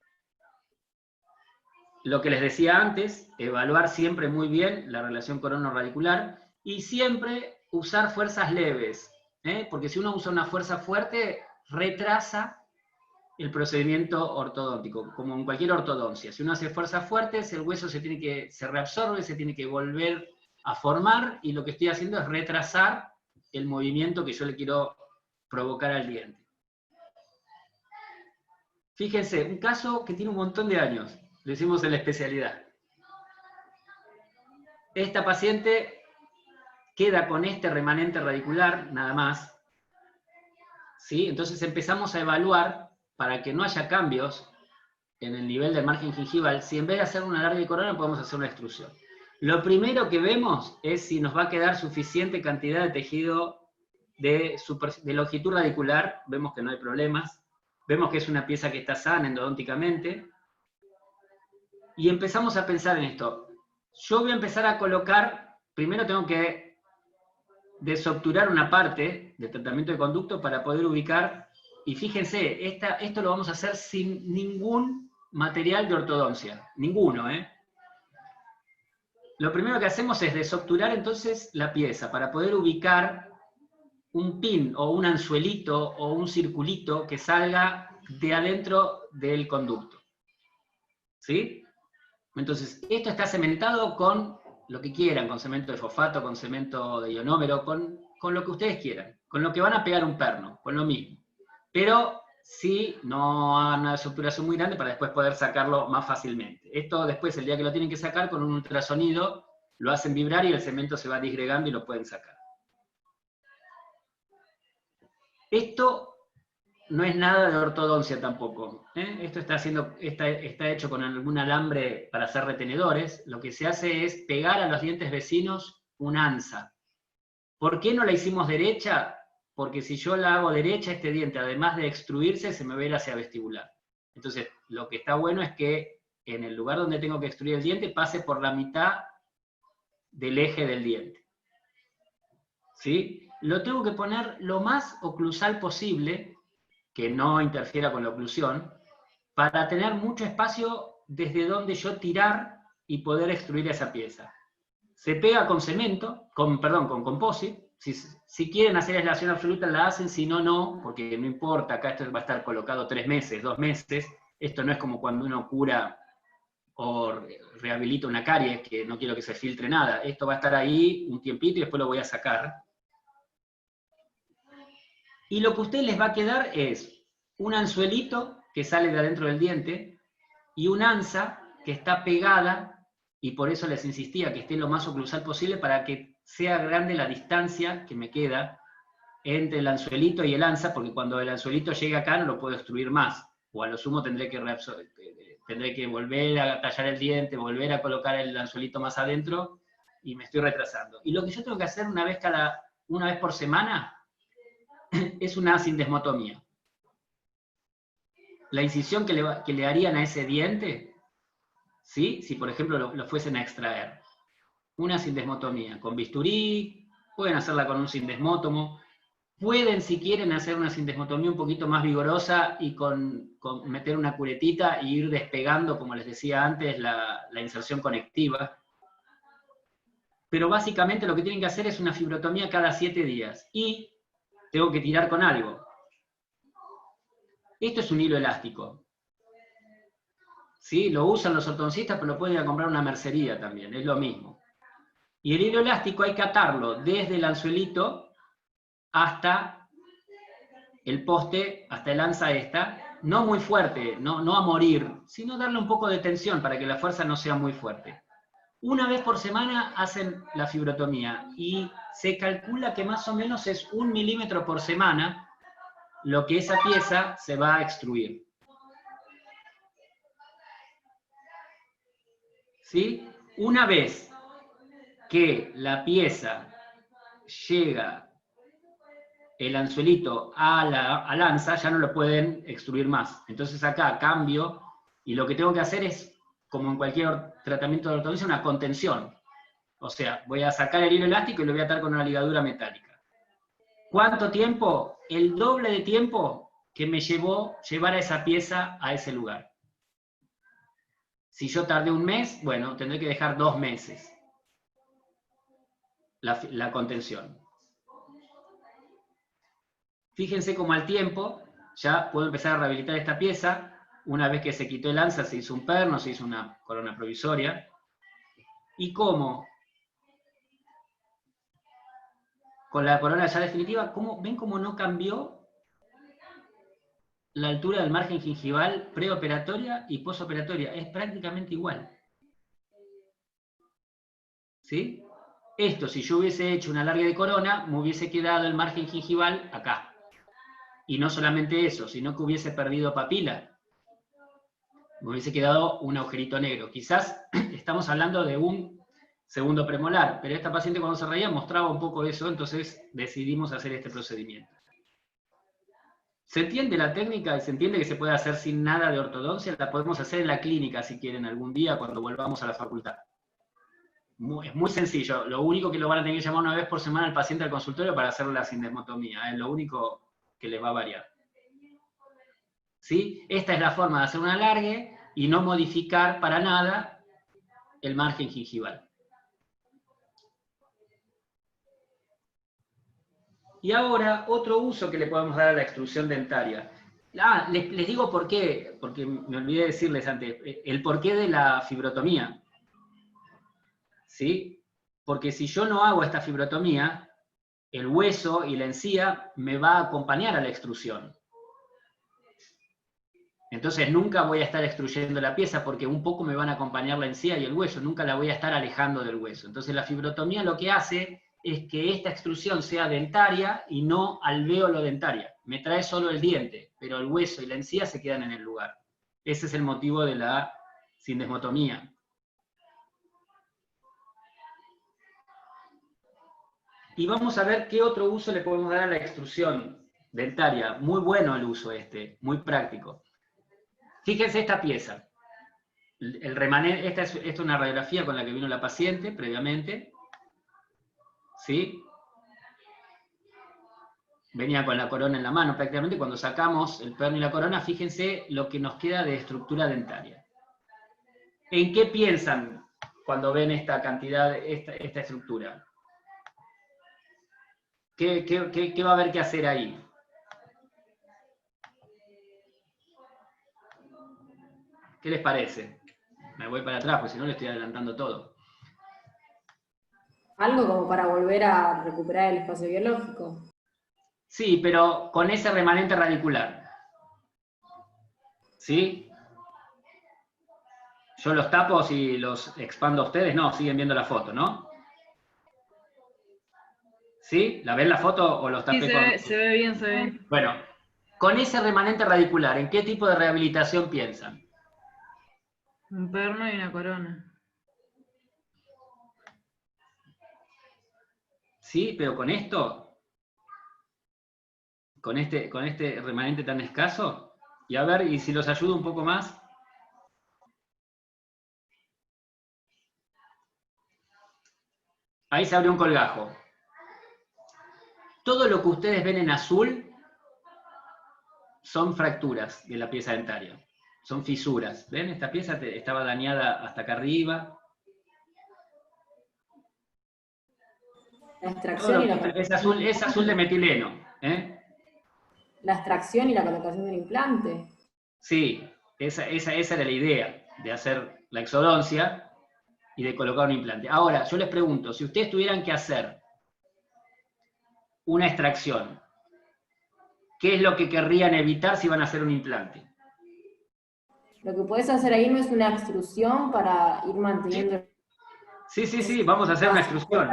Lo que les decía antes, evaluar siempre muy bien la relación corono-radicular y siempre usar fuerzas leves, porque si uno usa una fuerza fuerte, retrasa el procedimiento ortodóntico, como en cualquier ortodoncia. Si uno hace fuerzas fuertes, el hueso se reabsorbe, se tiene que volver a formar, y lo que estoy haciendo es retrasar el movimiento que yo le quiero provocar al diente. Fíjense, un caso que tiene un montón de años, lo hicimos en la especialidad. Esta paciente queda con este remanente radicular, nada más. ¿Sí? Entonces empezamos a evaluar, para que no haya cambios en el nivel del margen gingival, si en vez de hacer una alargue de corona podemos hacer una extrusión. Lo primero que vemos es si nos va a quedar suficiente cantidad de tejido de longitud radicular, vemos que no hay problemas. Vemos que es una pieza que está sana endodónticamente. Y empezamos a pensar en esto. Yo voy a empezar a colocar, primero tengo que desobturar una parte del tratamiento de conducto para poder ubicar, y fíjense, esto lo vamos a hacer sin ningún material de ortodoncia, ninguno, ¿eh? Lo primero que hacemos es desobturar entonces la pieza para poder ubicar un pin o un anzuelito o un circulito que salga de adentro del conducto. ¿Sí? Entonces, esto está cementado con lo que quieran, con cemento de fosfato, con cemento de ionómero, con lo que ustedes quieran, con lo que van a pegar un perno, con lo mismo. Pero sí, no hagan una desobturación muy grande para después poder sacarlo más fácilmente. Esto después, el día que lo tienen que sacar, con un ultrasonido, lo hacen vibrar y el cemento se va disgregando y lo pueden sacar. Esto no es nada de ortodoncia tampoco, ¿eh? Esto está hecho con algún alambre para hacer retenedores. Lo que se hace es pegar a los dientes vecinos una ansa. ¿Por qué no la hicimos derecha? Porque si yo la hago derecha, este diente, además de extruirse, se me va a ir hacia vestibular. Entonces, lo que está bueno es que en el lugar donde tengo que extruir el diente, pase por la mitad del eje del diente. ¿Sí? Lo tengo que poner lo más oclusal posible, que no interfiera con la oclusión, para tener mucho espacio desde donde yo tirar y poder extruir esa pieza. Se pega con cemento, con composite. Si quieren hacer aislación absoluta, la hacen, si no, no, porque no importa, acá esto va a estar colocado 3 meses, 2 meses, esto no es como cuando uno cura o rehabilita una caries, que no quiero que se filtre nada, esto va a estar ahí un tiempito y después lo voy a sacar. Y lo que a ustedes les va a quedar es un anzuelito que sale de adentro del diente y una ansa que está pegada, y por eso les insistía que esté lo más oclusal posible para que sea grande la distancia que me queda entre el anzuelito y el ansa, porque cuando el anzuelito llegue acá no lo puedo extruir más, o a lo sumo tendré que volver a tallar el diente, volver a colocar el anzuelito más adentro, y me estoy retrasando. Y lo que yo tengo que hacer una vez por semana es una sindesmotomía. La incisión que le harían a ese diente, ¿sí? Si por ejemplo lo fuesen a extraer, una sindesmotomía con bisturí, pueden hacerla con un sindesmótomo, pueden, si quieren, hacer una sindesmotomía un poquito más vigorosa y con meter una curetita e ir despegando, como les decía antes, la inserción conectiva. Pero básicamente lo que tienen que hacer es una fibrotomía cada 7 días. Y tengo que tirar con algo. Esto es un hilo elástico. ¿Sí? Lo usan los ortodoncistas, pero lo pueden ir a comprar a una mercería también, es lo mismo. Y el hilo elástico hay que atarlo desde el anzuelito hasta el poste, hasta el ansa esta, no muy fuerte, no a morir, sino darle un poco de tensión para que la fuerza no sea muy fuerte. Una vez por semana hacen la fibrotomía y se calcula que más o menos es 1 milímetro por semana lo que esa pieza se va a extruir. ¿Sí? Una vez que la pieza llega el anzuelito a la ansa, ya no lo pueden extruir más. Entonces acá cambio, y lo que tengo que hacer es, como en cualquier tratamiento de ortodoncia, una contención. O sea, voy a sacar el hilo elástico y lo voy a atar con una ligadura metálica. ¿Cuánto tiempo? El doble de tiempo que me llevó llevar a esa pieza a ese lugar. Si yo tardé 1 mes, bueno, tendré que dejar 2 meses la contención. Fíjense cómo al tiempo ya puedo empezar a rehabilitar esta pieza. Una vez que se quitó el ansa, se hizo un perno, se hizo una corona provisoria. Y cómo, con la corona ya definitiva, ¿ven cómo no cambió la altura del margen gingival preoperatoria y posoperatoria? Es prácticamente igual. ¿Sí? Esto, si yo hubiese hecho un alargue de corona, me hubiese quedado el margen gingival acá. Y no solamente eso, sino que hubiese perdido papila. Me hubiese quedado un agujerito negro. Quizás estamos hablando de un segundo premolar, pero esta paciente cuando se reía mostraba un poco eso, entonces decidimos hacer este procedimiento. ¿Se entiende la técnica y se entiende que se puede hacer sin nada de ortodoncia? La podemos hacer en la clínica si quieren algún día cuando volvamos a la facultad. Es muy sencillo, lo único que lo van a tener que llamar una vez por semana al paciente al consultorio para hacer la sindesmotomía, es lo único que les va a variar. ¿Sí? Esta es la forma de hacer un alargue y no modificar para nada el margen gingival. Y ahora, otro uso que le podemos dar a la extrusión dentaria. Les digo por qué, porque me olvidé de decirles antes, el porqué de la fibrotomía. ¿Sí? Porque si yo no hago esta fibrotomía, el hueso y la encía me va a acompañar a la extrusión. Entonces nunca voy a estar extruyendo la pieza porque un poco me van a acompañar la encía y el hueso, nunca la voy a estar alejando del hueso. Entonces la fibrotomía lo que hace es que esta extrusión sea dentaria y no alvéolo dentaria. Me trae solo el diente, pero el hueso y la encía se quedan en el lugar. Ese es el motivo de la sindesmotomía. Y vamos a ver qué otro uso le podemos dar a la extrusión dentaria. Muy bueno el uso este, muy práctico. Fíjense esta pieza. El remanente, esta es una radiografía con la que vino la paciente previamente. ¿Sí? Venía con la corona en la mano prácticamente. Cuando sacamos el perno y la corona, fíjense lo que nos queda de estructura dentaria. ¿En qué piensan cuando ven esta cantidad, esta estructura? ¿Qué va a haber que hacer ahí? ¿Qué les parece? Me voy para atrás, porque si no le estoy adelantando todo. Algo como para volver a recuperar el espacio biológico. Sí, pero con ese remanente radicular. ¿Sí? Yo los tapo y los expando a ustedes. No, siguen viendo la foto, ¿no? ¿Sí? ¿La ven la foto o los tapé? Sí, se ve bien, se ve. Bueno, con ese remanente radicular, ¿en qué tipo de rehabilitación piensan? Un perno y una corona. ¿Sí? Pero con esto, con este remanente tan escaso, y a ver, y si los ayudo un poco más. Ahí se abre un colgajo. Todo lo que ustedes ven en azul son fracturas de la pieza dentaria. Son fisuras. ¿Ven? Esta pieza estaba dañada hasta acá arriba. La extracción y la es azul de metileno. ¿Eh? La extracción y la colocación del implante. Sí, esa era la idea, de hacer la exodoncia y de colocar un implante. Ahora, yo les pregunto, si ustedes tuvieran que hacer una extracción, ¿qué es lo que querrían evitar si van a hacer un implante? Lo que puedes hacer ahí no es una extrusión para ir manteniendo... Sí, vamos a hacer una extrusión.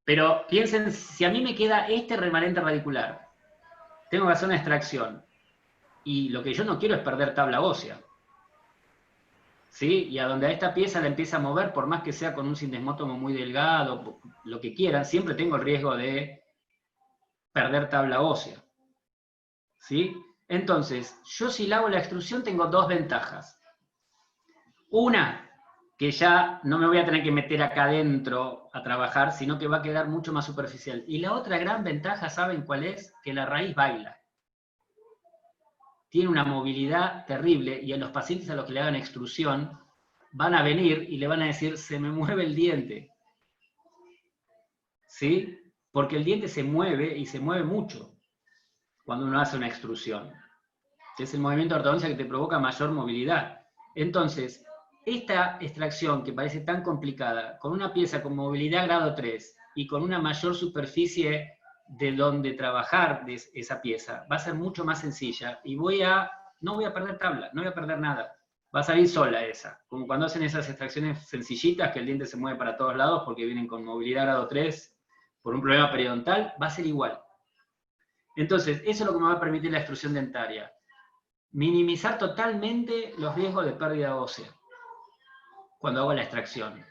Pero piensen, si a mí me queda este remanente radicular, tengo que hacer una extracción, y lo que yo no quiero es perder tabla ósea. ¿Sí? Y a donde a esta pieza la empieza a mover, por más que sea con un sindesmótomo muy delgado, lo que quieran, siempre tengo el riesgo de perder tabla ósea. ¿Sí? Entonces, yo si le hago la extrusión tengo dos ventajas. Una, que ya no me voy a tener que meter acá adentro a trabajar, sino que va a quedar mucho más superficial. Y la otra gran ventaja, ¿saben cuál es? Que la raíz baila. Tiene una movilidad terrible, y a los pacientes a los que le hagan extrusión van a venir y le van a decir, se me mueve el diente. ¿Sí? Porque el diente se mueve, y se mueve mucho cuando uno hace una extrusión. Es el movimiento de ortodoncia que te provoca mayor movilidad. Entonces, esta extracción que parece tan complicada, con una pieza con movilidad grado 3 y con una mayor superficie de donde trabajar de esa pieza, va a ser mucho más sencilla y no voy a perder tabla, no voy a perder nada. Va a salir sola esa, como cuando hacen esas extracciones sencillitas que el diente se mueve para todos lados porque vienen con movilidad grado 3 por un problema periodontal, va a ser igual. Entonces, eso es lo que me va a permitir la extrusión dentaria. Minimizar totalmente los riesgos de pérdida ósea cuando hago la extracción.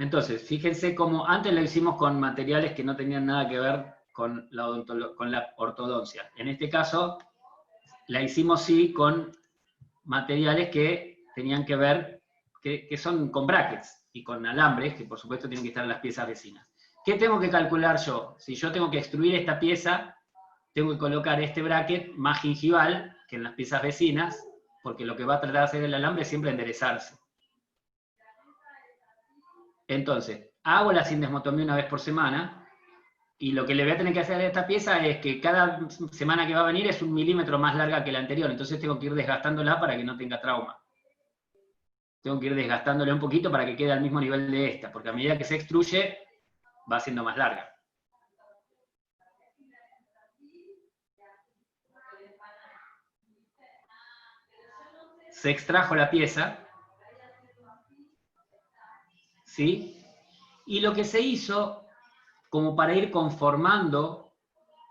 Entonces, fíjense cómo antes lo hicimos con materiales que no tenían nada que ver con la ortodoncia. En este caso, la hicimos sí con materiales que tenían que ver, que son con brackets y con alambres, que por supuesto tienen que estar en las piezas vecinas. ¿Qué tengo que calcular yo? Si yo tengo que extruir esta pieza, tengo que colocar este bracket más gingival que en las piezas vecinas, porque lo que va a tratar de hacer el alambre es siempre enderezarse. Entonces, hago la sindesmotomía una vez por semana, y lo que le voy a tener que hacer a esta pieza es que cada semana que va a venir es 1 milímetro más larga que la anterior, entonces tengo que ir desgastándola para que no tenga trauma. Tengo que ir desgastándola un poquito para que quede al mismo nivel de esta, porque a medida que se extruye, va siendo más larga. Se extrajo la pieza, ¿sí? Y lo que se hizo, como para ir conformando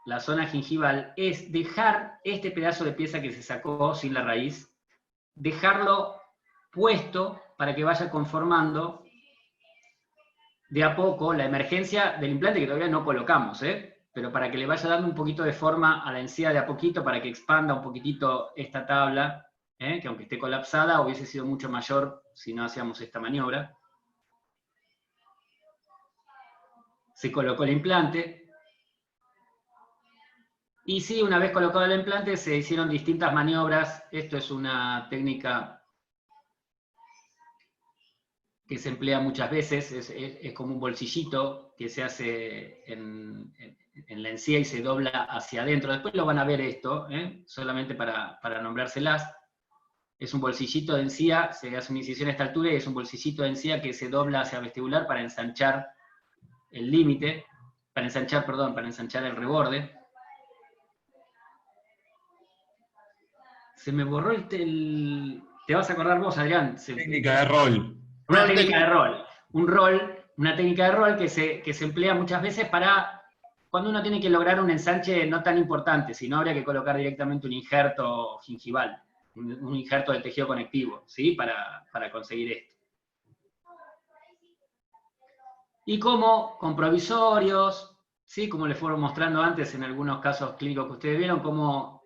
la zona gingival, es dejar este pedazo de pieza que se sacó sin la raíz, dejarlo puesto para que vaya conformando de a poco la emergencia del implante que todavía no colocamos, pero para que le vaya dando un poquito de forma a la encía de a poquito, para que expanda un poquitito esta tabla, que aunque esté colapsada, hubiese sido mucho mayor si no hacíamos esta maniobra. Se colocó el implante. Y sí, una vez colocado el implante, se hicieron distintas maniobras. Esto es una técnica que se emplea muchas veces, es como un bolsillito que se hace en la encía y se dobla hacia adentro. Después lo van a ver esto, solamente para nombrárselas. Es un bolsillito de encía, se hace una incisión a esta altura y es un bolsillito de encía que se dobla hacia vestibular para ensanchar el límite, para ensanchar el reborde. Se me borró te vas a acordar vos, Adrián. Técnica de rol. Una técnica de rol. Una técnica de rol que se emplea muchas veces para cuando uno tiene que lograr un ensanche no tan importante, sino habría que colocar directamente un injerto gingival, un injerto del tejido conectivo, ¿sí? Para conseguir esto. Y como con provisorios, ¿sí? Como les fueron mostrando antes en algunos casos clínicos que ustedes vieron, como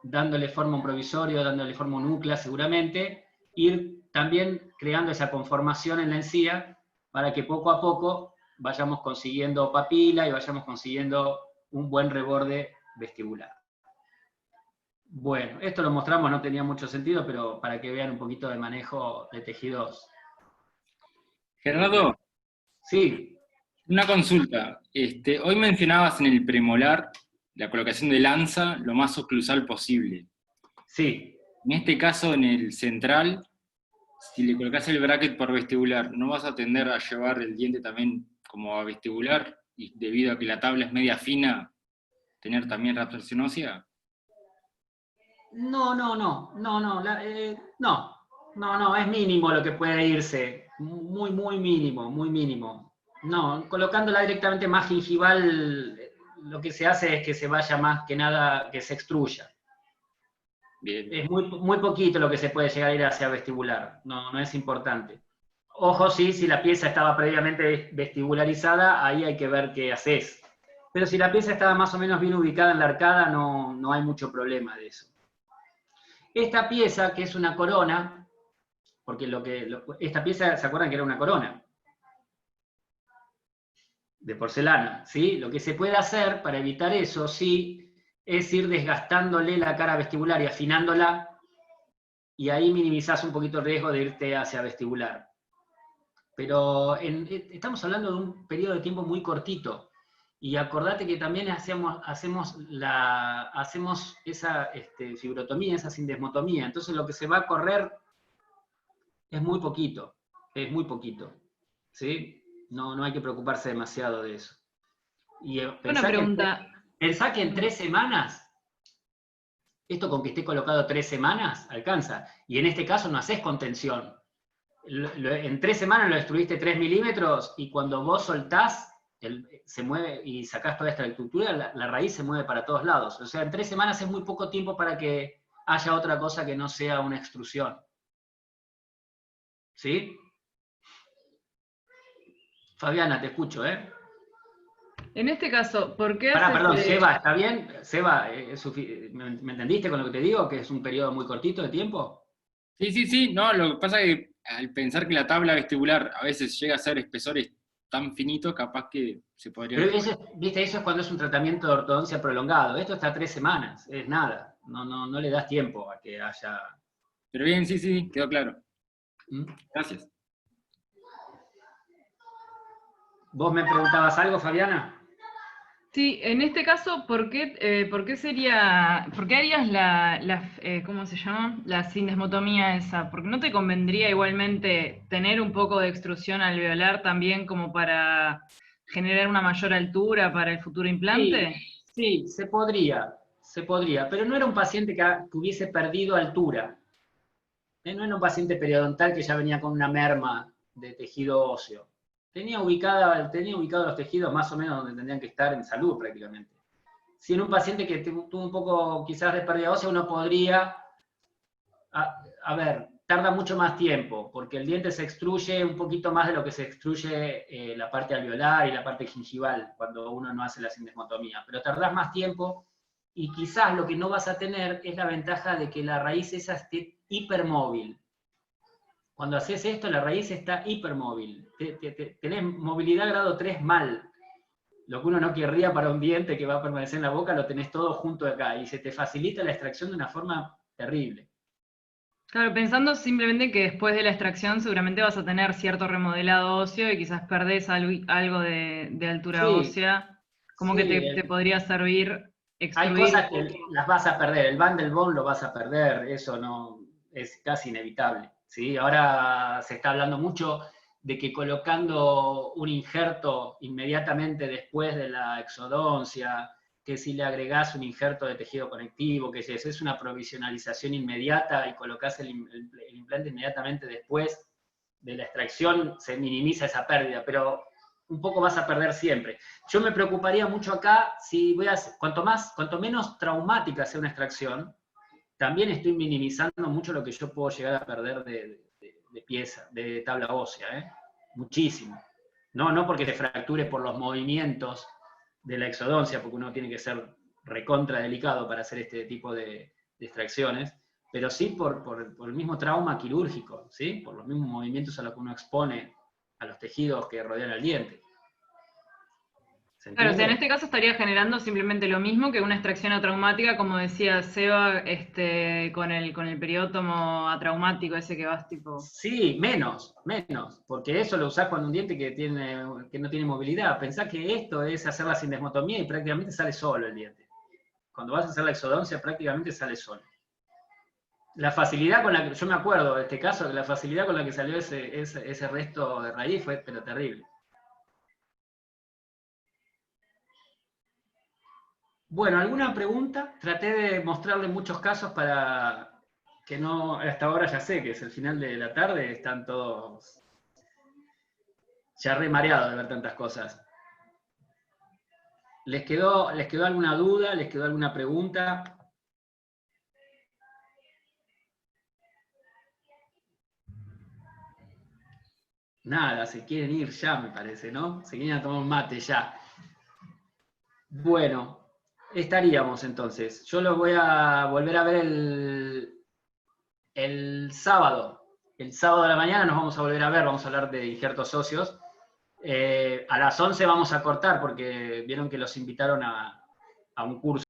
dándole forma a un provisorio, dándole forma a un núcleo seguramente, ir también creando esa conformación en la encía para que poco a poco vayamos consiguiendo papila y vayamos consiguiendo un buen reborde vestibular. Bueno, esto lo mostramos, no tenía mucho sentido, pero para que vean un poquito de manejo de tejidos. Gerardo. Sí. Una consulta. Hoy mencionabas en el premolar la colocación de lanza lo más oclusal posible. Sí. En este caso, en el central, si le colocas el bracket por vestibular, ¿no vas a tender a llevar el diente también como a vestibular? Y debido a que la tabla es media fina, ¿tener también reabsorción ósea? No, es mínimo lo que puede irse. Muy mínimo. No, colocándola directamente más gingival, lo que se hace es que se vaya más que nada, que se extruya. Bien. Es muy poquito lo que se puede llegar a ir hacia vestibular, no es importante. Ojo, sí, si la pieza estaba previamente vestibularizada, ahí hay que ver qué haces. Pero si la pieza estaba más o menos bien ubicada en la arcada, no hay mucho problema de eso. Esta pieza, que es una corona, porque esta pieza, ¿se acuerdan que era una corona? De porcelana, ¿sí? Lo que se puede hacer para evitar eso, sí, es ir desgastándole la cara vestibular y afinándola, y ahí minimizás un poquito el riesgo de irte hacia vestibular. Pero estamos hablando de un periodo de tiempo muy cortito, y acordate que también hacemos esa fibrotomía, esa sindesmotomía, entonces lo que se va a correr es muy poquito, ¿sí? No hay que preocuparse demasiado de eso. Y una pregunta. Pensá que en 3 semanas, esto con que esté colocado 3 semanas, alcanza. Y en este caso no haces contención. En 3 semanas lo destruiste 3 milímetros y cuando vos soltás, se mueve y sacás toda esta estructura, la raíz se mueve para todos lados. O sea, en 3 semanas es muy poco tiempo para que haya otra cosa que no sea una extrusión. ¿Sí? Fabiana, te escucho, ¿eh? En este caso, ¿por qué Perdón, Seba, ¿está bien? Seba, ¿me entendiste con lo que te digo? ¿Que es un periodo muy cortito de tiempo? Sí, no, lo que pasa es que al pensar que la tabla vestibular a veces llega a ser espesores tan finitos, capaz que se podría... Pero viste, eso es cuando es un tratamiento de ortodoncia prolongado. Esto está 3 semanas, es nada. No le das tiempo a que haya... Pero bien, sí, quedó claro. Gracias. ¿Vos me preguntabas algo, Fabiana? Sí, en este caso, ¿por qué harías ¿cómo se llama? La sindesmotomía esa? Porque ¿no te convendría igualmente tener un poco de extrusión alveolar también como para generar una mayor altura para el futuro implante? Sí, se podría, pero no era un paciente que hubiese perdido altura. No era un paciente periodontal que ya venía con una merma de tejido óseo. Tenía ubicados los tejidos más o menos donde tendrían que estar en salud prácticamente. Si en un paciente que tuvo un poco quizás de pérdida ósea, uno podría, tarda mucho más tiempo, porque el diente se extruye un poquito más de lo que se extruye la parte alveolar y la parte gingival cuando uno no hace la sindesmotomía. Pero tardás más tiempo y quizás lo que no vas a tener es la ventaja de que la raíz esa esté hipermóvil. Cuando haces esto, la raíz está hipermóvil. Tenés movilidad grado 3 mal. Lo que uno no querría para un diente que va a permanecer en la boca, lo tenés todo junto acá. Y se te facilita la extracción de una forma terrible. Claro, pensando simplemente que después de la extracción seguramente vas a tener cierto remodelado óseo y quizás perdés algo de altura ósea. Como que te podría servir extruir. Hay cosas que las vas a perder. El bundle bone lo vas a perder. Eso no es casi inevitable. ¿Sí? Ahora se está hablando mucho de que colocando un injerto inmediatamente después de la exodoncia, que si le agregás un injerto de tejido conectivo, que si es una provisionalización inmediata y colocás el implante inmediatamente después de la extracción, se minimiza esa pérdida, pero un poco vas a perder siempre. Yo me preocuparía mucho acá, cuanto menos traumática sea una extracción, también estoy minimizando mucho lo que yo puedo llegar a perder de pieza, de tabla ósea, muchísimo. No porque se fracture por los movimientos de la exodoncia, porque uno tiene que ser recontra delicado para hacer este tipo de extracciones, pero sí por el mismo trauma quirúrgico, ¿sí? Por los mismos movimientos a los que uno expone a los tejidos que rodean al diente. Claro, o sea, en este caso estaría generando simplemente lo mismo que una extracción atraumática, como decía Seba, con el periótomo atraumático ese que vas tipo... Sí, menos, porque eso lo usás cuando un diente que no tiene movilidad. Pensá que esto es hacer la sindesmotomía y prácticamente sale solo el diente. Cuando vas a hacer la exodoncia prácticamente sale solo. La facilidad con la que, yo me acuerdo de este caso, que la facilidad con la que salió ese resto de raíz fue pero terrible. Bueno, ¿alguna pregunta? Traté de mostrarle muchos casos para que no, hasta ahora ya sé que es el final de la tarde, están todos ya re mareados de ver tantas cosas. ¿Les quedó alguna duda? ¿Les quedó alguna pregunta? Nada, se quieren ir ya, me parece, ¿no? Se quieren tomar un mate ya. Bueno. Estaríamos entonces. Yo los voy a volver a ver el sábado. El sábado de la mañana nos vamos a volver a ver, vamos a hablar de injertos óseos. A las 11 vamos a cortar porque vieron que los invitaron a un curso.